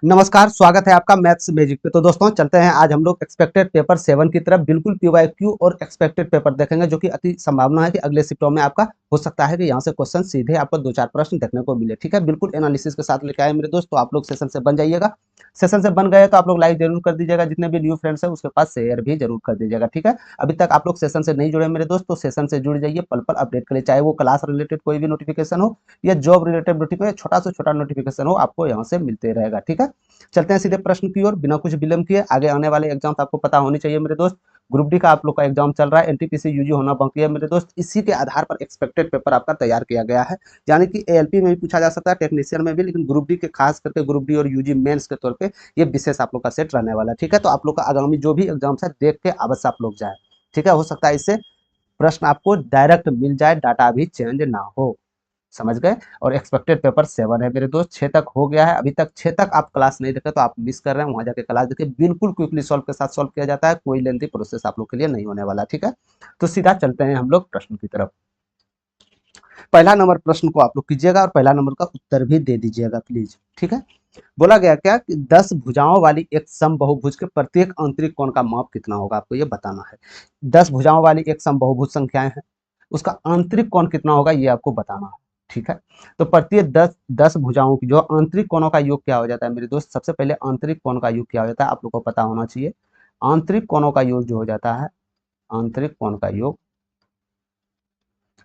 नमस्कार, स्वागत है आपका मैथ्स मैजिक पे। तो दोस्तों चलते हैं, आज हम लोग एक्सपेक्टेड पेपर 7 की तरफ बिल्कुल पीवाईक्यू और एक्सपेक्टेड पेपर देखेंगे, जो कि अति संभावना है कि अगले शिफ्टों में आपका हो सकता है कि यहाँ से क्वेश्चन सीधे आपको 2-4 प्रश्न देखने को मिले। ठीक है, बिल्कुल एनालिसिस के साथ लेके आए मेरे दोस्त। तो आप लोग सेशन से बन जाइएगा। सेशन से बन गए तो आप लोग लाइक जरूर कर दीजिएगा, जितने भी न्यू फ्रेंड्स हैं उसके पास शेयर भी जरूर कर दीजिएगा। ठीक है, अभी तक आप लोग सेशन से नहीं जुड़े मेरे दोस्त, तो सेशन से जुड़ जाइए पल पल अपडेट के लिए, चाहे वो क्लास रिलेटेड कोई भी नोटिफिकेशन हो या जॉब रिलेटेड नोटिफिकेशन, छोटा से छोटा नोटिफिकेशन हो, आपको यहाँ से मिलते रहेगा। ठीक है, चलते हैं सीधे प्रश्न की ओर बिना कुछ विलंब किए। आगे आने वाले एग्जाम आपको पता होनी चाहिए मेरे दोस्त। ग्रुप डी का आप लोग का एग्जाम चल रहा है, एनटीपीसी यूजी होना बाकी है मेरे दोस्त। इसी के आधार पर एक्सपेक्टेड पेपर आपका तैयार किया गया है, यानी कि एएलपी में भी पूछा जा सकता है, टेक्नीशियन में भी, लेकिन ग्रुप डी के खास करके ग्रुप डी और यूजी मेंस के तौर पे ये विशेष आप लोग का सेट रहने वाला है। ठीक है, तो आप लोग का आगामी जो भी एग्जाम है देख के अवश्य आप लोग जाए। ठीक है, हो सकता है इससे प्रश्न आपको डायरेक्ट मिल जाए, डाटा भी चेंज ना हो। समझ गए। और एक्सपेक्टेड पेपर 7 है मेरे दोस्त, 6 तक हो गया है। अभी तक 6 तक आप क्लास नहीं देखे तो आप मिस कर रहे हैं, वहां जाके क्लास देखिए, बिल्कुल क्विकली सॉल्व के साथ सॉल्व किया जाता है, कोई लेंथी प्रोसेस आप लोग के लिए नहीं होने वाला। ठीक है, तो सीधा चलते हैं हम लोग प्रश्न की तरफ। पहला नंबर प्रश्न को आप लोग कीजिएगा और पहला नंबर का उत्तर भी दे दीजिएगा प्लीज। ठीक है, बोला गया क्या कि 10 भुजाओं वाली एक समबहुभुज के प्रत्येक आंतरिक कोण का माप कितना होगा, आपको ये बताना है। 10 भुजाओं वाली एक समबहुभुज संख्याएं हैं, उसका आंतरिक कोण कितना होगा ये आपको बताना है। ठीक है, तो प्रत्येक 10 भुजाओं की जो आंतरिक कोणों का योग क्या हो जाता है मेरे दोस्त, सबसे पहले आंतरिक कोण का योग क्या हो जाता है आप लोग को पता होना चाहिए। आंतरिक कोणों का योग जो हो जाता है, आंतरिक कोण का योग,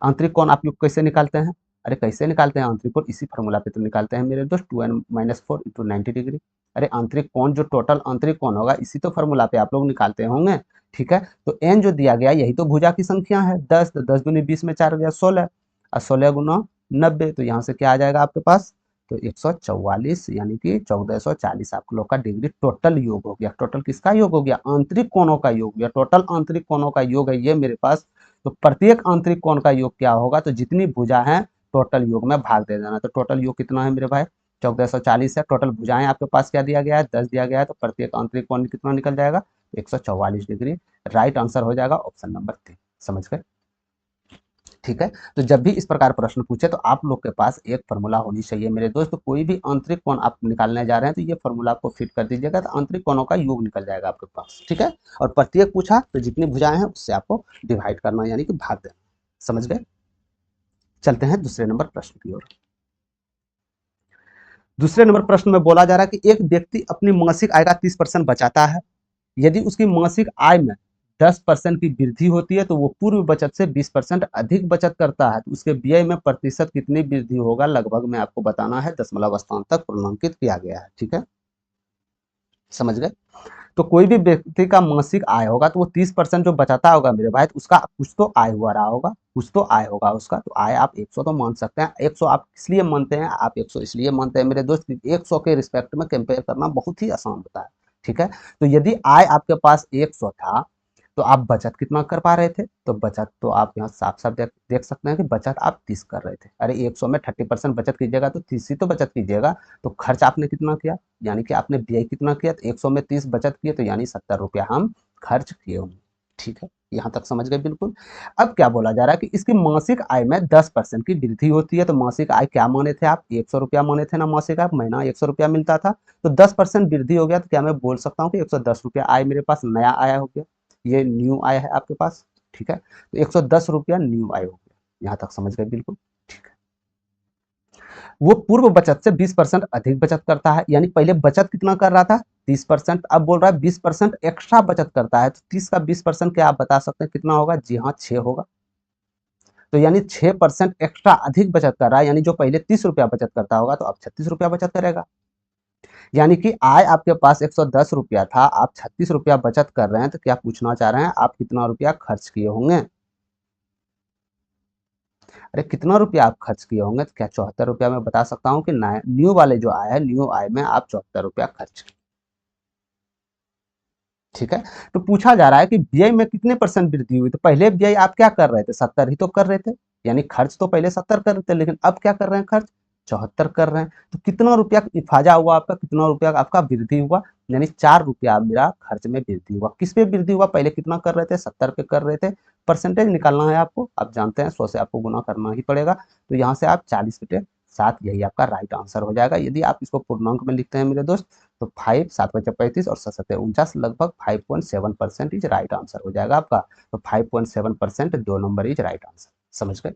आंतरिक कोण आप लोग कैसे निकालते हैं? अरे कैसे निकालते हैं आंतरिक कोण, इसी फॉर्मूला पे तो निकालते हैं मेरे दोस्त, 2n-4 इंटू 90 डिग्री। अरे आंतरिक कोण जो टोटल आंतरिक कोण होगा, इसी तो फॉर्मूला पे आप लोग निकालते होंगे। ठीक है, तो एन जो दिया गया यही तो भुजा की संख्या है, 10, तो 10 दूनी 20 में 4 गया 16, और 16 गुना 90, तो यहाँ से क्या आ जाएगा आपके पास, तो 144, यानी कि 1440 आप लोग का डिग्री टोटल योग हो गया। टोटल किसका योग हो गया? आंतरिक कोणों का योग हो गया, टोटल आंतरिक कोणों का योग है ये मेरे पास। तो प्रत्येक आंतरिक कोण का योग क्या होगा, तो जितनी भुजा है टोटल योग में भाग दे देना। तो टोटल योग कितना है मेरे भाई? 1440 है। टोटल भुजाएं आपके पास क्या दिया गया है? 10 दिया गया है, तो प्रत्येक आंतरिक कोण कितना निकल जाएगा? 144 डिग्री। राइट आंसर हो जाएगा ऑप्शन नंबर 3। समझ गए? ठीक है, तो जब भी इस प्रकार प्रश्न पूछे तो आप लोग के पास एक फॉर्मूला होनी चाहिए मेरे दोस्त। तो कोई भी आंतरिक कोण आप निकालने जा रहे हैं तो ये फॉर्मूला आपको फिट कर दीजिएगा, तो आंतरिक कोणों का योग निकल जाएगा आपके पास। ठीक है, और प्रत्येक पूछा तो जितनी भुजाएं हैं उससे आपको डिवाइड करना, यानी कि भाग देना। समझ गए? चलते हैं दूसरे नंबर प्रश्न की ओर। दूसरे नंबर प्रश्न में बोला जा रहा है कि एक व्यक्ति अपनी मासिक आय का 30% बचाता है। यदि उसकी मासिक आय में 10% की वृद्धि होती है तो वो पूर्व बचत से 20% अधिक बचत करता है, तो उसके व्यय में प्रतिशत कितनी वृद्धि होगा लगभग में आपको बताना है। दशमलव स्थान तक पूर्णांकित किया गया है। ठीक है, समझ गए। तो कोई भी व्यक्ति का मासिक आय होगा तो वो 30% जो बचाता होगा मेरे भाई, तो उसका कुछ तो आय हुआ रहा होगा, कुछ तो आय होगा उसका। तो आय आप 100 तो मान सकते हैं। 100 आप इसलिए मानते हैं, आप 100 इसलिए मानते हैं मेरे दोस्त, 100 के रिस्पेक्ट में कंपेयर करना बहुत ही आसान होता है। ठीक है, तो यदि आय आपके पास 100 था तो आप बचत कितना कर पा रहे थे? तो बचत तो आप यहाँ साफ साफ देख सकते हैं कि बचत आप 30 कर रहे थे। अरे 100 में 30% बचत कीजिएगा तो 30 ही तो बचत कीजिएगा। तो खर्च आपने कितना किया, यानी कि आपने व्यय कितना किया? तो 100 में 30 बचत किए, तो यानी 70 रुपया हम खर्च किए होंगे। ठीक है, यहाँ तक समझ गए बिल्कुल। अब क्या बोला जा रहा है कि इसकी मासिक आय में 10% की वृद्धि होती है। तो मासिक आय क्या माने थे आप? 100 रुपया माने थे ना मासिक आय, महीना 100 रुपया मिलता था। तो 10% वृद्धि हो गया, तो क्या मैं बोल सकता हूँ कि 110 रुपया आय मेरे पास नया आया हो गया, ये न्यू आय है आपके पास। ठीक है, तो 110 रुपया न्यू आय हो गया। यहाँ तक समझ गए बिल्कुल। ठीक है, वो पूर्व बचत से 20% अधिक बचत करता है, यानी पहले बचत कितना कर रहा था? 30%, अब बोल रहा है 20% एक्स्ट्रा बचत करता है। तो 30 का 20% क्या आप बता सकते हैं कितना होगा? जी हाँ, 6 होगा। तो यानी 6% एक्स्ट्रा अधिक बचत कर रहा है, यानी जो पहले 30 रुपया बचत करता होगा तो अब 36 रुपया बचत करेगा। यानी कि आय आपके पास 110 रुपया था, आप 36 रुपया बचत कर रहे हैं, तो क्या पूछना चाह रहे हैं आप कितना रुपया खर्च किए होंगे? अरे कितना रुपया आप खर्च किए होंगे? तो क्या 74 रुपया मैं बता सकता हूँ कि न्यू वाले जो आय है, न्यू आय में आप 74 रुपया खर्च किए। ठीक है, तो पूछा जा रहा है कि व्यय में कितने परसेंट वृद्धि हुई? तो पहले व्यय आप क्या कर रहे थे? 70 ही तो कर रहे थे, यानी खर्च तो पहले 70 कर रहे थे, लेकिन अब क्या कर रहे हैं? खर्च 74 कर रहे हैं। तो कितना रुपया इफाजा हुआ आपका, कितना रुपया आपका वृद्धि हुआ? यानी 4 रुपया मेरा खर्च में वृद्धि हुआ। किस पे वृद्धि हुआ? पहले कितना कर रहे थे? 70 पे कर रहे थे। परसेंटेज निकालना है आपको, आप जानते हैं 100 से आपको गुना करना ही पड़ेगा। तो यहाँ से आप 40 7 यही आपका राइट आंसर हो जाएगा। यदि आप इसको पूर्णांक में लिखते हैं मेरे दोस्त तो 5 7 5 35 और 7 7 49 लगभग 5.7% इज राइट आंसर हो जाएगा आपका। तो 5.7% 2 नंबर इज राइट आंसर। समझ गए?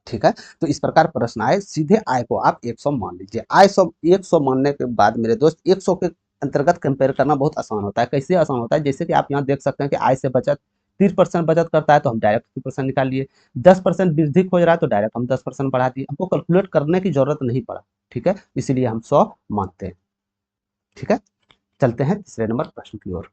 ठीक है, तो इस प्रकार प्रश्न आए, सीधे आय को आप 100 मान लीजिए। आय 100 मानने के बाद मेरे दोस्त 100 के अंतर्गत कंपेयर करना बहुत आसान होता है। कैसे आसान होता है? जैसे कि आप यहाँ देख सकते हैं कि आय से बचत 30% बचत करता है तो हम डायरेक्ट 30% निकाल लिए। 10% वृद्धि खोज रहा है तो डायरेक्ट हम 10% बढ़ा दिए, हमको कैलकुलेट करने की जरूरत नहीं पड़ा। ठीक है, इसीलिए हम 100 मानते हैं। ठीक है, चलते हैं तीसरे नंबर प्रश्न की ओर।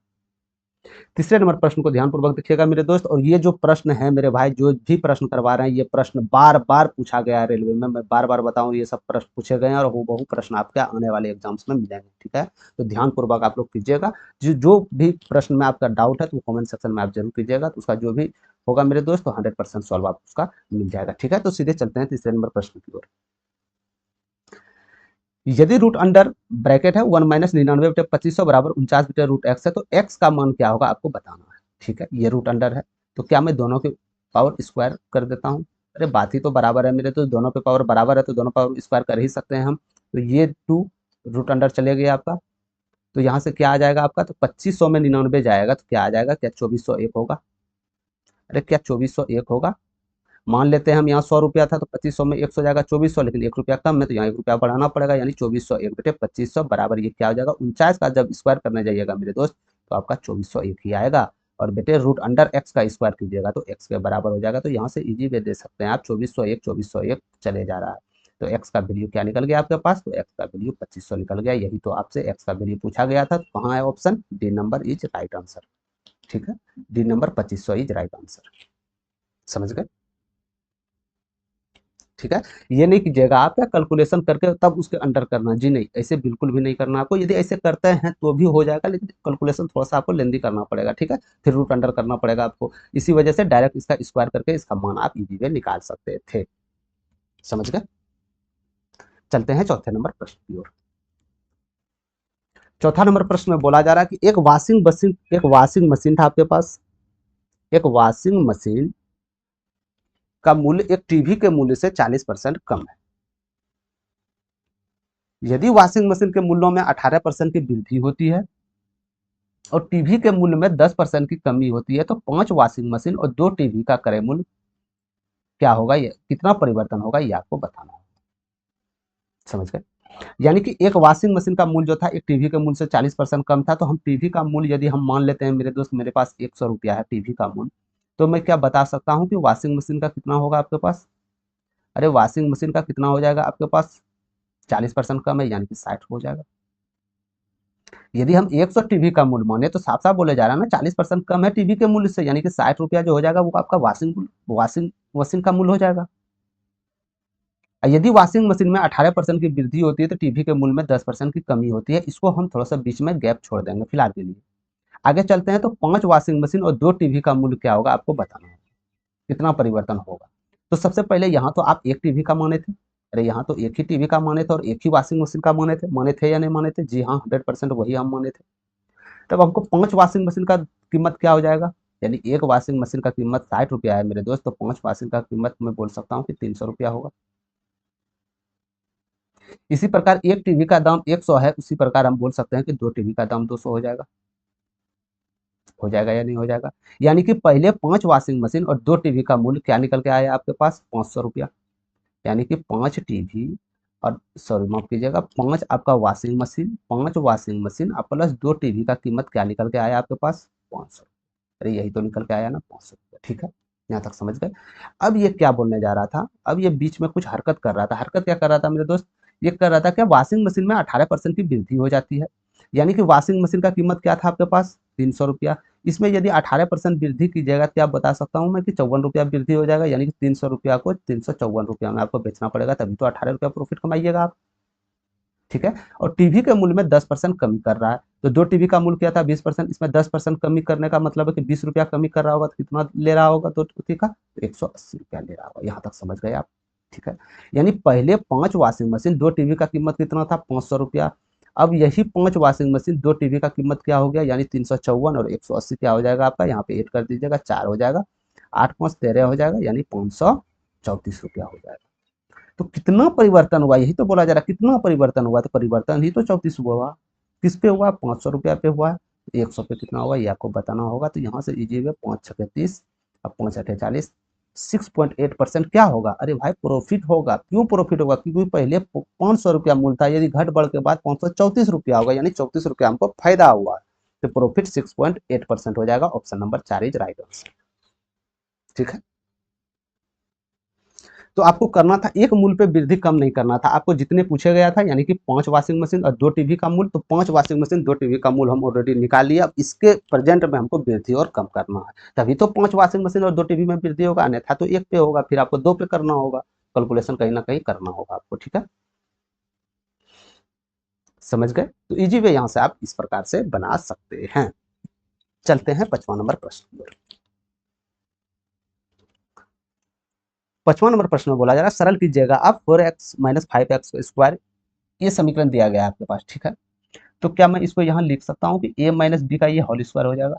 तीसरे नंबर प्रश्न को ध्यानपूर्वक देखिएगा मेरे दोस्त। और ये जो प्रश्न है मेरे भाई, जो भी प्रश्न करवा रहे हैं, ये प्रश्न बार बार पूछा गया है रेलवे में। मैं बार बार बताऊं, ये सब प्रश्न पूछे गए हैं और हूबहू प्रश्न आपके आने वाले एग्जाम्स में मिलेंगे। ठीक है, तो ध्यानपूर्वक आप लोग कीजिएगा। जो भी प्रश्न में आपका डाउट है तो कमेंट सेक्शन में आप जरूर कीजिएगा, तो उसका जो भी होगा मेरे दोस्त तो 100% सॉल्व आप उसका मिल जाएगा। ठीक है, तो सीधे चलते हैं तीसरे नंबर प्रश्न की ओर। यदि रूट अंडर ब्रैकेट है 1 माइनस 99/2500 बराबर 49/√x है, तो x का मान क्या होगा आपको बताना है। ठीक है, ये रूट अंडर है तो क्या मैं दोनों के पावर स्क्वायर कर देता हूँ? अरे बात ही तो बराबर है मेरे, तो दोनों पे पावर बराबर है तो दोनों पावर स्क्वायर कर ही सकते हैं हम। तो ये 2 रूट अंडर चले गए आपका, तो यहाँ से क्या आ जाएगा आपका? तो 2500 में 99 जाएगा तो क्या आ जाएगा? क्या 2401 होगा? अरे क्या 2401 होगा? मान लेते हैं हम यहाँ 100 रुपया था तो 2500 में 100 जाएगा 2400, लेकिन 1 रुपया कम है तो यहाँ 1 रुपया बढ़ाना पड़ेगा, यानी 2401/2500 बराबर ये क्या हो जाएगा? 49 का जब स्क्वायर करने जाइएगा मेरे दोस्त तो आपका 2401 ही आएगा। और बेटे रूट अंडर एक्स का स्क्वायर कीजिएगा तो एक्स के बराबर हो जाएगा। तो यहाँ से इजी वे दे सकते हैं आप, 2401 चले जा रहा है तो एक्स का वैल्यू क्या निकल गया आपके पास? तो एक्स का वैल्यू 2500 निकल गया। यही तो आपसे एक्स का वैल्यू पूछा गया था। तो कहाँ है option? D number is right answer. ठीक है, D number 2500 is right answer. समझ गए? ठीक है, ये नहीं कीजिएगा आप क्या कैलकुलेशन करके तब उसके अंडर करना, जी नहीं, ऐसे बिल्कुल भी नहीं करना आपको। यदि ऐसे करते हैं तो भी हो जाएगा, लेकिन कैलकुलेशन थोड़ा सा आपको लेंदी करना पड़ेगा। ठीक है, फिर रूट अंडर करना पड़ेगा आपको। इसी वजह से डायरेक्ट इसका स्क्वायर करके इसका मान आप इजी वे निकाल सकते थे। समझ गए? चलते हैं चौथे नंबर प्रश्न की ओर। चौथा नंबर प्रश्न में बोला जा रहा है कि एक वॉशिंग मशीन था आपके पास। एक वॉशिंग मशीन का मूल्य एक टीवी के मूल्य से 40% कम है। यदि वॉशिंग मशीन के मूल्यों में 18% की वृद्धि होती है और टीवी के मूल्य में 10% की कमी होती है, तो 5 वॉशिंग मशीन और 2 टीवी का क्रय मूल्य क्या होगा? ये कितना परिवर्तन होगा ये आपको बताना है। समझ गए? यानी कि एक वॉशिंग मशीन का मूल्य जो था एक टीवी के मूल्य से 40% कम था, तो हम टीवी का मूल्य यदि हम मान लेते हैं मेरे दोस्त, मेरे पास 100 रुपया है टीवी का मूल्य, तो मैं क्या बता सकता हूँ कि वॉशिंग मशीन का कितना होगा आपके पास? अरे वॉशिंग मशीन का कितना हो जाएगा आपके पास? 40% कम है यानी कि 60 हो जाएगा। यदि हम 100 टीवी का मूल्य माने तो साफ साफ बोले जा रहा है ना, 40% कम है टीवी के मूल्य से, यानी कि 60 रुपया जो हो जाएगा वो आपका वॉशिंग मशीन का मूल्य हो जाएगा। यदि वॉशिंग मशीन में 18% की वृद्धि होती है तो टीवी के मूल्य में 10% की कमी होती है। इसको हम थोड़ा सा बीच में गैप छोड़ देंगे फिलहाल के लिए। आगे चलते हैं, तो 5 वॉशिंग मशीन और 2 टीवी का मूल्य क्या होगा आपको बताना है, कितना परिवर्तन होगा। तो सबसे पहले यहाँ तो आप एक टीवी का माने थे, अरे यहाँ तो एक ही टीवी का माने थे और एक ही वॉशिंग मशीन का माने थे या नहीं माने थे? जी हाँ, 100% वही हम माने थे। तब हमको 5 वॉशिंग मशीन का कीमत क्या हो जाएगा? यानी एक वॉशिंग मशीन का कीमत 60 रुपया है मेरे दोस्त, तो 5 वॉशिंग का कीमत मैं बोल सकता हूँ कि 300 रुपया होगा। इसी प्रकार एक टीवी का दाम 100 है, उसी प्रकार हम बोल सकते हैं कि 2 टीवी का दाम 200 हो जाएगा। हो जाएगा या नहीं हो जाएगा? यानी कि पहले 5 वॉशिंग मशीन और 2 टीवी का मूल्य क्या निकल के आया आपके पास? 500 रुपया। यानी कि 5 टीवी और सॉरी माफ कीजिएगा, 5 आपका वॉशिंग मशीन, 5 वॉशिंग मशीन और प्लस 2 टीवी का कीमत क्या निकल के आया आपके पास? 500। अरे यही तो निकल के आया ना, 500 रुपया। ठीक है, यहाँ तक समझ गए? अब ये क्या बोलने जा रहा था? अब ये बीच में कुछ हरकत कर रहा था। हरकत क्या कर रहा था मेरे दोस्त? ये कर रहा था कि वॉशिंग मशीन में 18% की वृद्धि हो जाती है। यानी कि वॉशिंग मशीन का कीमत क्या था आपके पास? 300 रुपया। इसमें यदि 18% वृद्धि कीजिएगा क्या बता सकता हूँ मैं कि 54 रुपया वृद्धि हो जाएगा। यानी कि 300 रुपया को 354 रुपया में आपको बेचना पड़ेगा, तभी तो 18 रुपया प्रॉफिट कमाइएगा आप। ठीक है, और टीवी के मूल्य में 10% कमी कर रहा है। तो 2 टीवी का मूल्य क्या था? 20%, इसमें 10% कमी करने का मतलब है कि 20 रुपया कमी कर रहा होगा तो कितना ले रहा होगा 2 टीवी का? तो 180 रुपया ले रहा होगा। यहाँ तक समझ गए आप? ठीक है, यानी पहले 5 वॉशिंग मशीन 2 टीवी का कीमत कितना था? 500 रुपया। अब यही 5 वॉशिंग मशीन 2 टीवी का कीमत क्या हो गया? यानी 354 और 180 क्या हो जाएगा आपका? यहाँ पे ऐड कर दीजिएगा, 4 हो जाएगा, 8 5 13 हो जाएगा, यानी 534 रुपया हो जाएगा। तो कितना परिवर्तन हुआ, यही तो बोला जा रहा है, कितना परिवर्तन हुआ, तो परिवर्तन ही तो 34 हुआ। किस पे हुआ, 500 रुपया पे हुआ। 100 पे कितना हुआ ये आपको बताना होगा। तो यहाँ से इजी वे 5 छके 30 और 5 अठे 40, 6.8% क्या होगा, अरे भाई प्रॉफिट होगा। क्यों प्रॉफिट होगा, क्योंकि पहले 500 रुपया मूल था, यदि घट बढ़ के बाद 534 रुपया होगा, यानी 34 रुपया हमको फायदा हुआ। तो प्रॉफिट 6.8% हो जाएगा। Option number 4 is right answer. ठीक है, तो आपको करना था एक मूल पे वृद्धि कम नहीं करना था, आपको जितने पूछे गया था, यानी कि 5 वॉशिंग मशीन और 2 टीवी का मूल, तो 5 वॉशिंग मशीन 2 टीवी का मूल हम ऑलरेडी निकाल लिया। अब इसके प्रेजेंट में हमको वृद्धि और कम करना है, तभी तो 5 वॉशिंग मशीन और 2 टीवी में वृद्धि होगा, अन्यथा तो एक पे होगा, फिर आपको 2 पे करना होगा। कैलकुलेशन कहीं ना कहीं करना होगा आपको। ठीक है, समझ गए। तो इजी वे यहाँ से आप इस प्रकार से बना सकते हैं। चलते हैं 55 नंबर प्रश्न पर। 55 नंबर प्रश्न में बोला जा रहा है सरल कीजिएगा आप 4x माइनस 5x स्क्वायर, ये समीकरण दिया गया है आपके पास। ठीक है, तो क्या मैं इसको यहाँ लिख सकता हूँ कि ए माइनस बी का ये होल स्क्वायर हो जाएगा।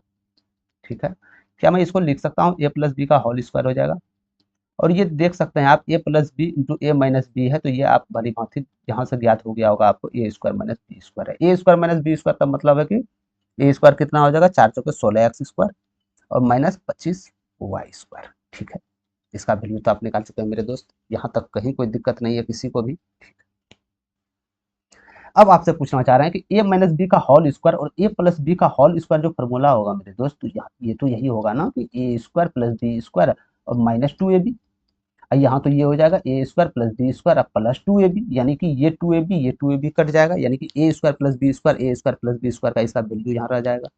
ठीक है, क्या मैं इसको लिख सकता हूँ ए प्लस बी का होल स्क्वायर हो जाएगा। और ये देख सकते हैं आप ए प्लस बी इंटू ए माइनस बी है, तो ये आप भली भांति यहाँ से ज्ञात हो गया होगा आपको, ए स्क्वायर माइनस बी स्क्वायर है। ए स्क्वायर माइनस बी स्क्वायर का मतलब है कि ए स्क्वायर कितना हो जाएगा, 4 चौके 16 एक्स स्क्वायर और माइनस 25 वाई स्क्वायर। ठीक है, इसका वैल्यू तो आप निकाल चुके हैं मेरे दोस्त, यहाँ तक कहीं कोई दिक्कत नहीं है किसी को भी। अब आपसे पूछना चाह रहे हैं कि ए माइनस बी का होल स्क्वायर और ए प्लस बी का होल स्क्वायर जो फॉर्मूला होगा मेरे दोस्त, तो ये तो यही होगा ना कि ए स्क्वायर प्लस बी स्क्वायर और माइनस 2ab। यहाँ तो ये हो जाएगा ए स्क्वायर प्लस बी स्क्वायर और प्लस 2ab, यानी कि ये 2ab ये 2ab कट जाएगा, यानी कि ए स्क्वायर प्लस बी स्क्वायर, ए स्क्वायर प्लस बी स्क्वायर का इसका वैल्यू यहाँ रह जाएगा।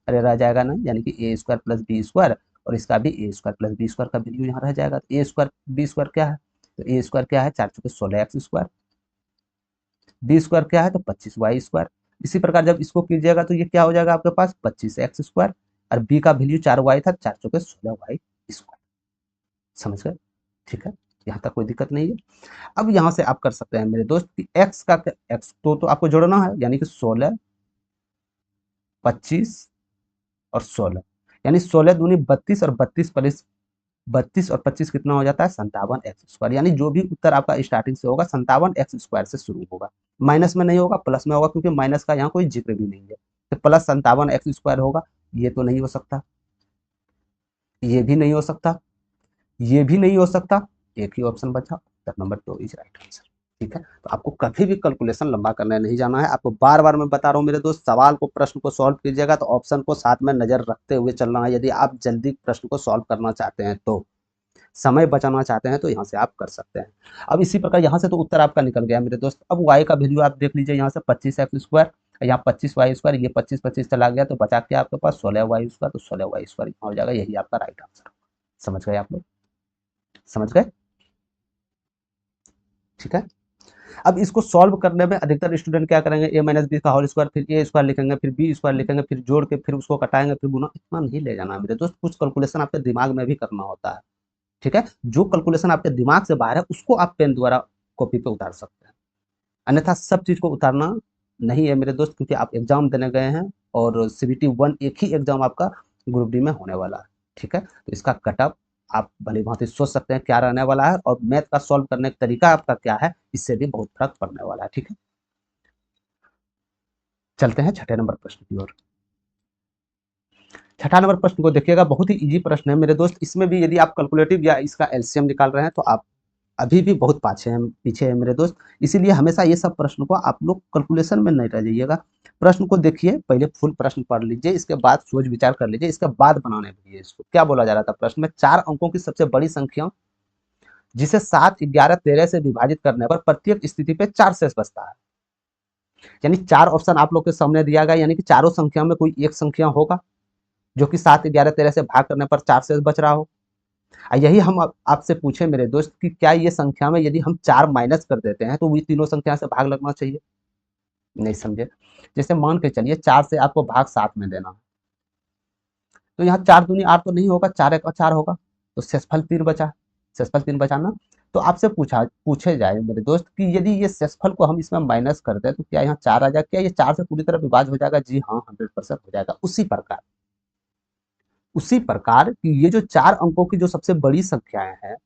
अरे रह जाएगा ना, यानी कि ए स्क्वायर प्लस बी स्क्वायर और इसका भी ए स्क्वायर प्लस बी स्क्वायर का वैल्यू यहाँ रह जाएगा। ए स्क्वायर बी स्क्वायर क्या है, तो ए स्क्वायर क्या है, 4 चौके 16 एक्स स्क्वायर, बी स्क्वायर क्या है, तो 25 वाई स्क्वायर। इसी प्रकार जब इसको कीजिएगा तो ये क्या हो जाएगा आपके पास, 25 एक्स स्क्वायर और बी का वैल्यू 4 वाई था, 4 चौके 16 वाई स्क्वायर। समझ गए। ठीक है, यहाँ तक कोई दिक्कत नहीं है। अब यहाँ से आप कर सकते हैं मेरे दोस्त कि एक्स का एक्स तो आपको जोड़ना है, यानी कि 16 25 और 16, यानी 16 दूनी 32 और 32 और 25 कितना हो जाता है, 57 एक्स स्क्वायर। यानी जो भी उत्तर आपका स्टार्टिंग से होगा 57 एक्स स्क्वायर से शुरू होगा, माइनस में नहीं होगा, प्लस में होगा, क्योंकि माइनस का यहाँ कोई जिक्र भी नहीं है। तो प्लस 57 एक्स स्क्वायर होगा, ये तो नहीं हो सकता, ये भी नहीं हो सकता, ये भी नहीं हो सकता, एक ही ऑप्शन बचा, option number 2 is right answer. ठीक है, तो आपको कभी भी कैलकुलेशन लंबा करने नहीं जाना है, आपको बार बार मैं बता रहा हूँ मेरे दोस्त, सवाल को प्रश्न को सॉल्व कीजिएगा तो ऑप्शन को साथ में नजर रखते हुए चलना है, यदि आप जल्दी प्रश्न को सॉल्व करना चाहते हैं तो, समय बचाना चाहते हैं तो यहाँ से आप कर सकते हैं। अब इसी प्रकार यहाँ से तो उत्तर आपका निकल गया मेरे दोस्त। अब y का वैल्यू आप देख लीजिए, यहाँ से 25 एक्स स्क्वायर, यहाँ 25 वाई स्क्वायर, ये 25 25 चला गया तो बचा के आपके पास 16 वाई स्क्वायर, तो 16 वाई स्क्वायर यहाँ हो जाएगा, यही आपका राइट आंसर। समझ गए आप लोग, समझ गए। ठीक है, अब इसको सॉल्व करने में अधिकतर स्टूडेंट क्या करेंगे, ए माइनस बी का होल स्क्वायर, फिर ए स्क्वायर लिखेंगे, फिर बी स्क्वायर लिखेंगे, फिर जोड़ के फिर उसको कटाएंगे, फिर गुना, इतना नहीं ले जाना मेरे दोस्त, कुछ कैलकुलेशन आपके दिमाग में भी करना होता है। ठीक है, जो कैलकुलेशन आपके दिमाग से बाहर है उसको आप पेन द्वारा कॉपी पे उतार सकते हैं, अन्यथा सब चीज को उतारना नहीं है मेरे दोस्त, क्योंकि आप एग्जाम देने गए हैं और सीबीटी 1 एक ही एग्जाम आपका ग्रुप डी में होने वाला है। ठीक है, तो इसका कटअप आप भली भांति सोच सकते हैं क्या रहने वाला है, और मैथ का सॉल्व करने का तरीका आपका क्या है, इससे भी बहुत फर्क पड़ने वाला है। ठीक है, चलते हैं छठे नंबर प्रश्न की ओर। छठा नंबर प्रश्न को देखिएगा, बहुत ही इजी प्रश्न है मेरे दोस्त, इसमें भी यदि आप कैलकुलेटिव या इसका एलसीएम निकाल रहे हैं तो आप अभी भी बहुत पीछे है मेरे दोस्त। इसीलिए हमेशा ये सब प्रश्न को आप लोग कैलकुलेशन में नहीं रह जाइएगा, प्रश्न को देखिए, पहले फुल प्रश्न पढ़ लीजिए, इसके बाद सोच विचार कर लीजिए, इसके बाद बनाने दीजिए इसको। क्या बोला जा रहा था प्रश्न में, 4 अंकों की सबसे बड़ी संख्या जिसे 7 11 13 से विभाजित करने पर प्रत्येक स्थिति पे 4 शेष बचता है। यानी 4 ऑप्शन आप लोग के सामने दिया गया, यानी कि चारों संख्या में कोई एक संख्या होगा जो कि 7 11 13 से भाग करने पर 4 शेष बच रहा हो। यही हम आपसे पूछे मेरे दोस्त कि क्या ये संख्या में यदि हम 4 माइनस कर देते हैं तो ये तीनों संख्या से भाग लगना चाहिए, नहीं समझे। जैसे मान के चलिए 4 से आपको भाग 7 में देना है, तो यहाँ 4 दूनी 8 तो नहीं होगा, 4 एक 4 होगा, तो शेषफल 3 बचा, शेषफल 3 बचा ना। तो आपसे पूछे जाए मेरे दोस्त कि यदि ये शेषफल को हम इसमें माइनस कर दें तो क्या यहाँ 4 आ जाएगा, क्या ये 4 से पूरी तरह विभाज्य हो जाएगा, जी हाँ 100% हो जाएगा। उसी प्रकार कि ये जो 4 अंकों की जो सबसे बड़ी संख्याएं हैं,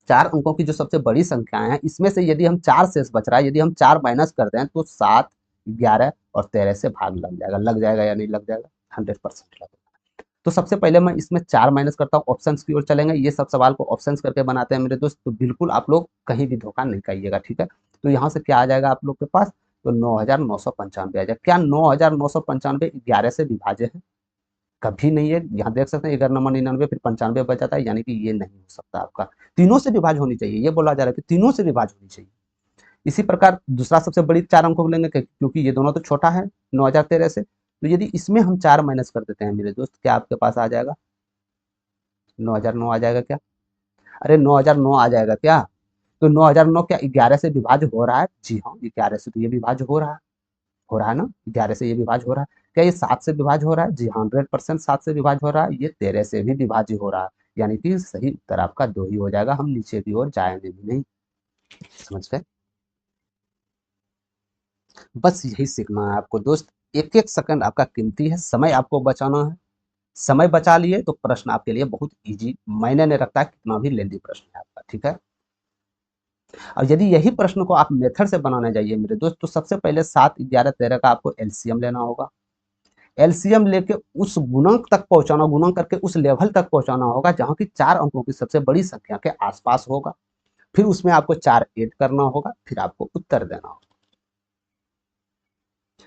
4 अंकों की जो सबसे बड़ी संख्याएं हैं, इसमें से यदि हम 4 शेष बच रहा है, यदि हम 4 माइनस कर दें तो 7, 11 और 13 से भाग लग जाएगा या नहीं लग जाएगा? 100% लगेगा। तो सबसे पहले मैं इसमें 4 माइनस करता हूँ, ऑप्शंस की ओर चलेंगे। ये सब सवाल को ऑप्शंस करके बनाते हैं मेरे दोस्त, तो बिल्कुल आप लोग कहीं भी धोखा नहीं खाइएगा, ठीक है? तो यहाँ से क्या आ जाएगा आप लोग के पास? तो 9,995 आ जाएगा। क्या 9,995 11 से विभाज्य है? कभी नहीं है। यहाँ देख सकते हैं 11 फिर 95 बच जाता है, यानी कि ये नहीं हो सकता आपका। तीनों से विभाज्य होनी चाहिए, ये बोला जा रहा है कि तीनों से विभाज्य होनी चाहिए। इसी प्रकार दूसरा सबसे बड़ी 4 अंकों को लेंगे क्योंकि ये दोनों तो छोटा है 9,013 से। तो यदि इसमें हम 4 माइनस कर देते हैं मेरे दोस्त, क्या आपके पास आ जाएगा? 9,009 आ जाएगा क्या? अरे 9,009 आ जाएगा क्या? तो 9,009 क्या 11 से विभाज्य हो रहा है? जी हाँ, 11 से तो ये विभाज्य हो रहा है ना? 11 से ये विभाज्य हो रहा है। क्या ये 7 से विभाज्य हो रहा है? जी हाँ, 100% 7 से विभाज्य हो रहा है। ये 13 से भी विभाज्य हो रहा है, यानी कि सही उत्तर आपका 2 ही हो जाएगा। हम नीचे की ओर जाएंगे भी नहीं। समझ गए? बस यही सीखना है आपको दोस्त। एक एक सेकंड आपका कीमती है, समय आपको बचाना है। समय बचा लिए तो प्रश्न आपके लिए बहुत इजी, मायने नहीं रखता है कितना भी लेंदी प्रश्न है आपका, ठीक है? और यदि यही प्रश्न को आप मेथड से बनाने जाइए मेरे दोस्त, तो सबसे पहले 7, 11, 13 का आपको एलसीएम लेना होगा। एलसीएम लेके उस गुणक तक पहुंचाना, गुणक करके उस लेवल तक पहुंचाना होगा जहां की 4 अंकों की सबसे बड़ी संख्या के आसपास होगा। फिर उसमें आपको 4 ऐड करना होगा, फिर आपको उत्तर देना होगा।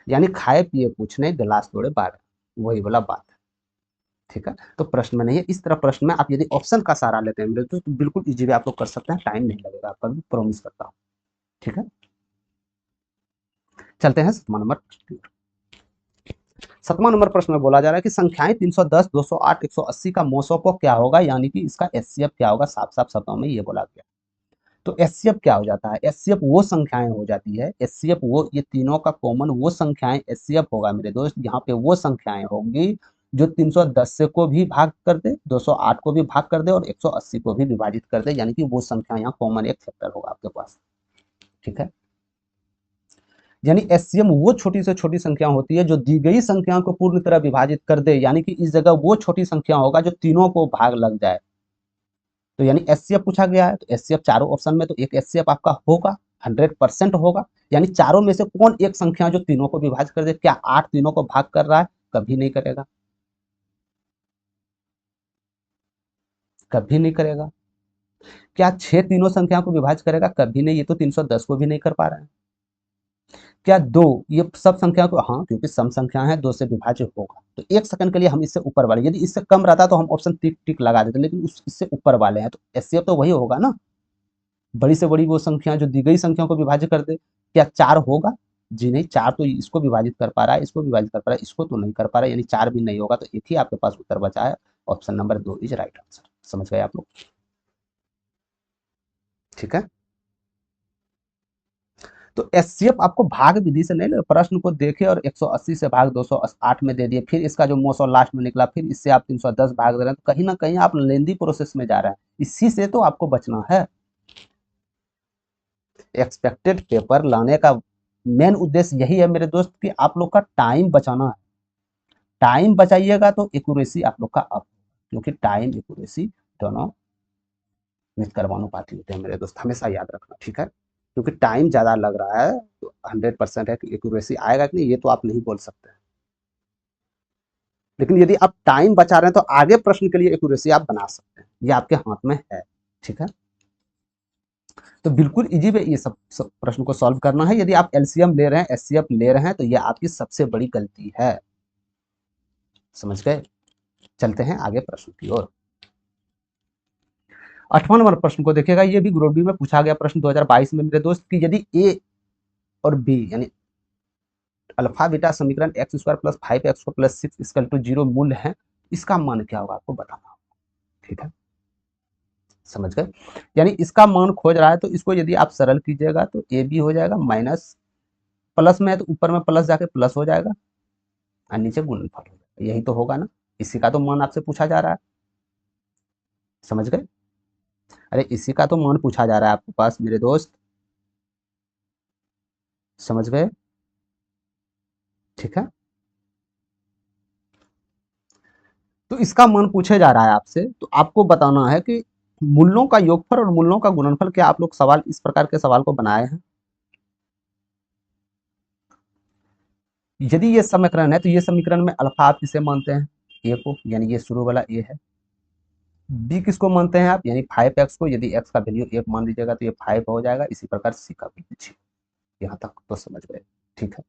यानी खाए पिए कुछ नहीं, गिलास तोड़े बारह, वही वाला बात है, ठीक है? तो प्रश्न में नहीं है। इस तरह प्रश्न में आप यदि ऑप्शन का सहारा लेते हैं मेरे दोस्त, तो बिल्कुल इजी वे आप लोग कर सकते हैं, टाइम नहीं लगेगा आपका, भी प्रॉमिस करता हूँ, ठीक है? चलते हैं 7वां नंबर प्रश्न की ओर। 7वां नंबर प्रश्न में बोला जा रहा है कि संख्याएं 310, 208, 180 का मोसोपो क्या होगा, यानी कि इसका एचसीएफ क्या होगा? साफ साफ शब्दों में ये बोला गया। तो एचसीएफ क्या हो जाता है? एचसीएफ वो संख्याएं हो जाती है, एचसीएफ वो, ये तीनों का कॉमन वो संख्याएं एचसीएफ होगा मेरे दोस्त, यहाँ पे वो संख्याएं होंगी जो 310 से को भी भाग कर दे, 208 को भी भाग कर दे और 180 को भी विभाजित कर दे, यानी कि वो संख्या यहाँ कॉमन एक फैक्टर होगा आपके पास, ठीक है? यानी एचसीएम वो छोटी से छोटी संख्या होती है जो दी गई संख्या को पूर्ण तरह विभाजित कर दे, यानी कि इस जगह वो छोटी संख्या होगा जो तीनों को भाग लग जाए। तो यानी एचसीएफ पूछा गया है, तो एचसीएफ चारों ऑप्शन में तो एक एचसीएफ आपका होगा, 100% होगा। यानी चारों में से कौन एक संख्या जो तीनों को विभाजित कर दे? क्या 8 तीनों को भाग कर रहा है? कभी नहीं करेगा, कभी नहीं करेगा। क्या 6 तीनों संख्या को विभाजित करेगा? कभी नहीं, ये तो 310 को भी नहीं कर पा रहा है। क्या 2, ये सब संख्या को, हाँ क्योंकि सम संख्या है 2 से विभाज्य होगा। तो एक सेकंड के लिए हम इससे ऊपर वाले, यदि इससे कम रहता तो हम ऑप्शन टिक टिक लगा देते, लेकिन इससे ऊपर वाले हैं तो एचसीएफ तो वही होगा ना, बड़ी से बड़ी वो संख्या जो दी गई संख्या को विभाजित कर दे। क्या 4 होगा? जी नहीं, 4 तो इसको विभाजित कर पा रहा है, इसको विभाजित कर पा रहा है, इसको तो नहीं कर पा रहा है, यानी 4 भी नहीं होगा। तो एक ही आपके पास उत्तर बचा है, option number 2 is right answer. समझ गए आप लोग, ठीक है? तो एचसीएफ आपको भाग विधि से नहीं, प्रश्न को देखे और 180 से भाग 208 में दे दिए, फिर इसका जो मोसो लास्ट में निकला, फिर इससे आप 310 भाग दे रहे हैं, तो कहीं ना कहीं आप लेंदी प्रोसेस में जा रहे हैं। इसी से तो आपको बचना है। एक्सपेक्टेड पेपर लाने का मेन उद्देश्य यही है मेरे दोस्त कि आप लोग का टाइम बचाना है। टाइम बचाइएगा तो एक्यूरेसी आप लोग का अप, क्योंकि टाइम एक्यूरेसी दोनों निष्कर्मानुपाती होते हैं मेरे दोस्त, हमेशा याद रखना, ठीक है? क्योंकि टाइम ज़्यादा लग रहा है तो 100% है कि एक्यूरेसी आएगा कि नहीं, ये तो आप नहीं बोल सकते। लेकिन यदि आप टाइम बचा रहे हैं तो आगे प्रश्न के लिए एक्यूरेसी आप बना सकते हैं, ये आपके हाथ में है, ठीक है? तो बिल्कुल इजी वे ये सब प्रश्न को सॉल्व करना है। यदि आप एलसीएम ले रहे हैं, एचसीएफ ले रहे हैं, तो ये आपकी सबसे बड़ी गलती है। समझ गए? चलते हैं आगे प्रश्न की ओर। 8वां नंबर प्रश्न को देखिएगा, ये भी ग्रुप डी में पूछा गया प्रश्न 2022 में मेरे दोस्त, कि यदि ए और बी यानी अल्फा बीटा समीकरण x square plus 5x plus 6 equal to 0 मूल्य है, इसका मान क्या होगा आपको बताना होगा, ठीक है? समझ गए? यानी इसका मान खोज रहा है, तो इसको यदि आप सरल कीजिएगा तो ए बी हो जाएगा, माइनस प्लस में है तो ऊपर में प्लस जाके प्लस हो जाएगा और नीचे गुणनफल हो जाएगा, यही तो होगा ना? इसी का तो मान आपसे पूछा जा रहा है। समझ गए? अरे इसी का तो मान पूछा जा रहा है आपके पास मेरे दोस्त। समझ गए? ठीक है? तो इसका मान पूछे जा रहा है आपसे, तो आपको बताना है कि मूलों का योगफल और मूलों का गुणनफल, क्या आप लोग सवाल इस प्रकार के सवाल को बनाए हैं? यदि ये समीकरण है तो ये समीकरण में अल्फा आप किसे मानते हैं? ए को, यानी ये शुरू वाला ए है। बी किसको मानते हैं आप? यानी 5x को। यदि x का वैल्यू 1 मान लीजिएगा तो ये 5 हो जाएगा। इसी प्रकार सी का वैल्यू 6। यहाँ तक तो समझ गए? ठीक है,